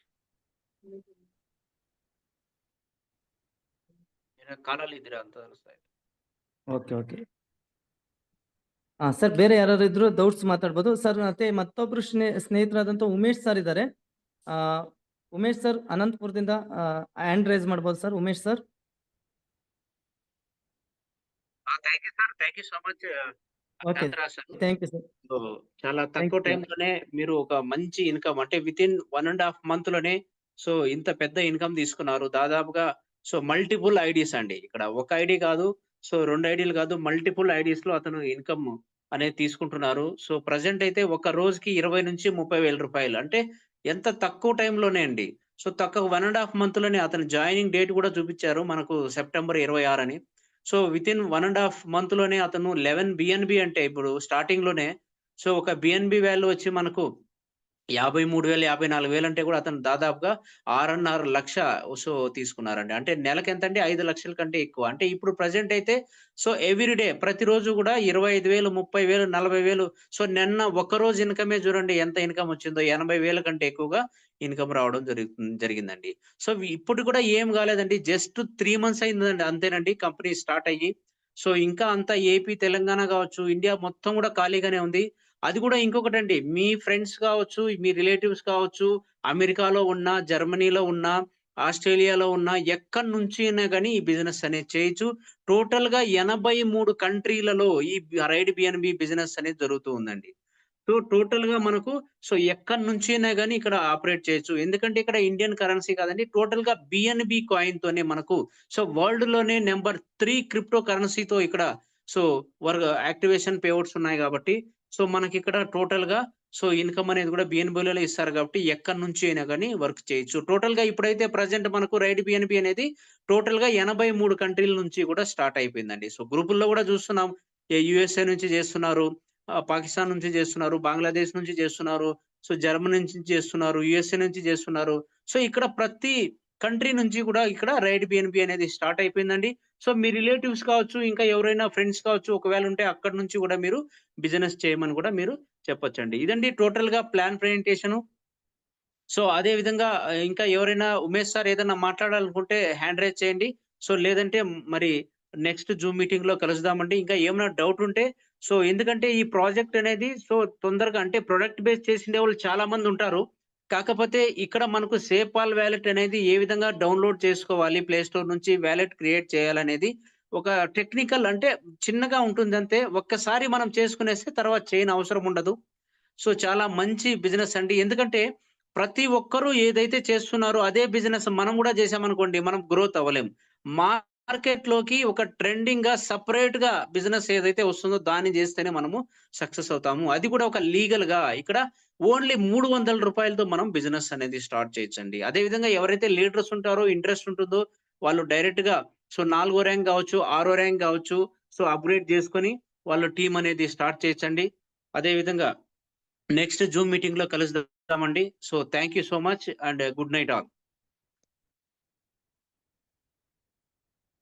ಕಾಲಲ್ಲಿ ಇದ್ದೀರಾ ಅಂತ ಅನಿಸ್ತಾ ಇದೆ. ಓಕೆ. ಸರ್ ಬೇರೆ ಯಾರು ಇದ್ರು ಡೌಟ್ಸ್ ಮಾತಾಡ್ಬೋದು ಸರ್. ಮತ್ತೆ ಮತ್ತೊಬ್ರು ಸ್ನೇಹಿತರಾದಂತ ಉಮೇಶ್ ಸರ್ ಇದ್ದಾರೆ. ಉಮೇಶ್ ಸರ್ ಅನಂತಪುರದಿಂದ ಹ್ಯಾಂಡ್ ರೈಸ್ ಮಾಡ್ಬೋದು sir. Umesh sir. Thank you sir. Thank you so much. Okay. Thank you sir. So చాలా తక్కువ టైంలోనే మీరు ఒక మంచి ఇన్కమ్ అంటే వితిన్ 1.5 month లోనే సో ఇంత పెద్ద ఇన్కమ్ తీసుకున్నారు. దాదాపుగా సో మల్టిపుల్ ఐడీస్ అండి. ఇక్కడ ఒక ఐడి కాదు, సో 2 ఐడీలు కాదు, మల్టిపుల్ ఐడీస్ లో అతను ఇన్కమ్ అనేది తీసుకుంటున్నారు. సో ప్రెజెంట్ అయితే ఒక రోజుకి 20,000-30,000 రూపాయలు అంటే ఎంత తక్కువ టైంలోనే అండి. సో తక్కువ 1.5 month లోనే అతను జాయినింగ్ డేట్ కూడా చూపించారు మనకు సెప్టెంబర్ 26 అని. సో వితిన్ 1.5 month లోనే అతను 11 BNB అంటే ఇప్పుడు స్టార్టింగ్ లోనే సో ఒక BNB వాల్యూ వచ్చి మనకు 53,000, 54,000 అంటే కూడా అతను దాదాపుగా 6.5 లక్ష సో తీసుకున్నారండి. అంటే నెలకెంతండి 5 లక్షల కంటే ఎక్కువ. అంటే ఇప్పుడు ప్రెజెంట్ అయితే సో ఎవ్రీ డే ప్రతిరోజు కూడా 25,000, 30,000, 40,000 సో నిన్న ఒక్కరోజు ఇన్‌కమే చూడండి ఎంత ఇన్‌కమ్ వచ్చిందో 80,000 కంటే ఎక్కువగా ఇన్‌కమ్ రావడం జరిగిందండి. సో ఇప్పుడు కూడా ఏం కాలేదండి. జస్ట్ 3 మంత్స్ అయిందండి అంతేనండి కంపెనీ స్టార్ట్ అయ్యి. సో ఇంకా అంతా ఏపీ, తెలంగాణ కావచ్చు, ఇండియా మొత్తం కూడా ఖాళీగానే ఉంది. అది కూడా ఇంకొకటండి. మీ ఫ్రెండ్స్ కావచ్చు, మీ రిలేటివ్స్ కావచ్చు, అమెరికాలో ఉన్నా, జర్మనీలో ఉన్నా, ఆస్ట్రేలియాలో ఉన్నా, ఎక్కడి నుంచి అయినా గాని ఈ బిజినెస్ అనేది చేయొచ్చు. టోటల్‌గా 83 కంట్రీలలో ఈ రైడ్ బిఎన్‌బి బిజినెస్ అనేది జరుగుతూ ఉందండి. సో, టోటల్‌గా మనకు సో, ఎక్కడి నుంచైనా గాని ఇక్కడ ఆపరేట్ చేయొచ్చు. ఎందుకంటే ఇక్కడ ఇండియన్ కరెన్సీ కాదండి. టోటల్‌గా బిఎన్‌బి కాయిన్‌తోనే మనకు సో, వరల్డ్‌లోనే నంబర్ 3 క్రిప్టో కరెన్సీతో ఇక్కడ సో, యాక్టివేషన్ పేఔట్స్ ఉన్నాయి గాబట్టి, సో, మనకిక్కడ టోటల్‌గా సో, ఇన్‌కమ్ అనేది కూడా బిఎన్‌బిలోనే ఇస్తారు గాబట్టి, ఎక్కడి నుంచి అయినా గాని వర్క్ చేయొచ్చు. టోటల్‌గా ఇప్పుడైతే ప్రెజెంట్ మనకు రైడ్ బిఎన్‌బి అనేది టోటల్‌గా 83 కంట్రీల నుంచి కూడా స్టార్ట్ అయిపోయిందండి. సో, గ్రూపుల్లో గూడా చూస్తున్నాం. యూఎస్ఏ నుంచి చేస్తున్నారు. పాకిస్తాన్ నుంచి చేస్తున్నారు. బంగ్లాదేశ్ నుంచి చేస్తున్నారు. సో, జర్మనీ నుంచి చేస్తున్నారు. యూఎస్ఏ నుంచి చేస్తున్నారు. సో, ఇక్కడ ప్రతి కంట్రీ నుంచి కూడా ఇక్కడ రైడ్ బిఎన్‌బి అనేది స్టార్ట్ అయిపోయిందండి. సో, మీ రిలేటివ్స్ కావచ్చు, ఇంకా ఎవరైనా ఫ్రెండ్స్ కావచ్చు, ఒకవేళ ఉంటే అక్కడి నుంచి కూడా మీరు బిజినెస్ చేయమని కూడా మీరు చెప్పొచ్చండి. ఇదండి టోటల్‌గా ప్లాన్ ప్రెజెంటేషను. సో, అదే విధంగా ఇంకా ఎవరైనా ఉమేష్ సార్ ఏదన్నా మాట్లాడాలనుకుంటే హ్యాండ్ రైజ్ చేయండి. సో, లేదంటే మరి నెక్స్ట్ జూమ్ మీటింగ్‌లో కలుద్దామండి. ఇంకా ఏమైనా డౌట్ ఉంటే సో, ఎందుకంటే ఈ ప్రాజెక్ట్ అనేది సో, తొందరగా అంటే ప్రొడక్ట్ బేస్ చేసిండేవాళ్ళు చాలా మందుంటారు. కాకపోతే ఇక్కడ మనకు సేపాల్ వాలెట్ అనేది ఏ విధంగా డౌన్‌లోడ్ చేసుకోవాలి, ప్లే స్టోర్ నుంచి వాలెట్ క్రియేట్ చేయాలనేది ఒక టెక్నికల్ అంటే చిన్నగా ఉంటుందంతే. ఒక్కసారి మనం చేసుకునేస్తే తర్వాత చేయనవసరం ఉండదు. సో, చాలా మంచి బిజినెస్ అండి. ఎందుకంటే ప్రతి ఒక్కరు ఏదైతే చేస్తున్నారో అదే బిజినెస్ మనం గూడా చేశామనుకోండి మనం గ్రోత్ అవ్వలేం. మార్కెట్‌లోకి ఒక ట్రెండింగ్‌గా సెపరేట్‌గా బిజినెస్ ఏదైతే వస్తుందో దాన్ని జేస్తేనే మనము సక్సెస్ అవుతాము. అది కూడా ఒక లీగల్‌గా ఇక్కడ ఓన్లీ రూ. 300తో మనం బిజినెస్ అనేది స్టార్ట్ చేయొచ్చండి. అదే విధంగా ఎవరైతే లీడర్స్ ఉంటారో, ఇంట్రెస్ట్ ఉంటుందో వాళ్ళు డైరెక్ట్‌గా సో, 4 ర్యాంక్ గావచ్చు, 6 ర్యాంక్ గావచ్చు. సో, అప్‌గ్రేడ్ జేసుకొని వాళ్ళు టీమ్ అనేది స్టార్ట్ చేయొచ్చండి. అదే విధంగా నెక్స్ట్ జూమ్ మీటింగ్‌లో కలుద్దామండి. So, thank you so much and good night all.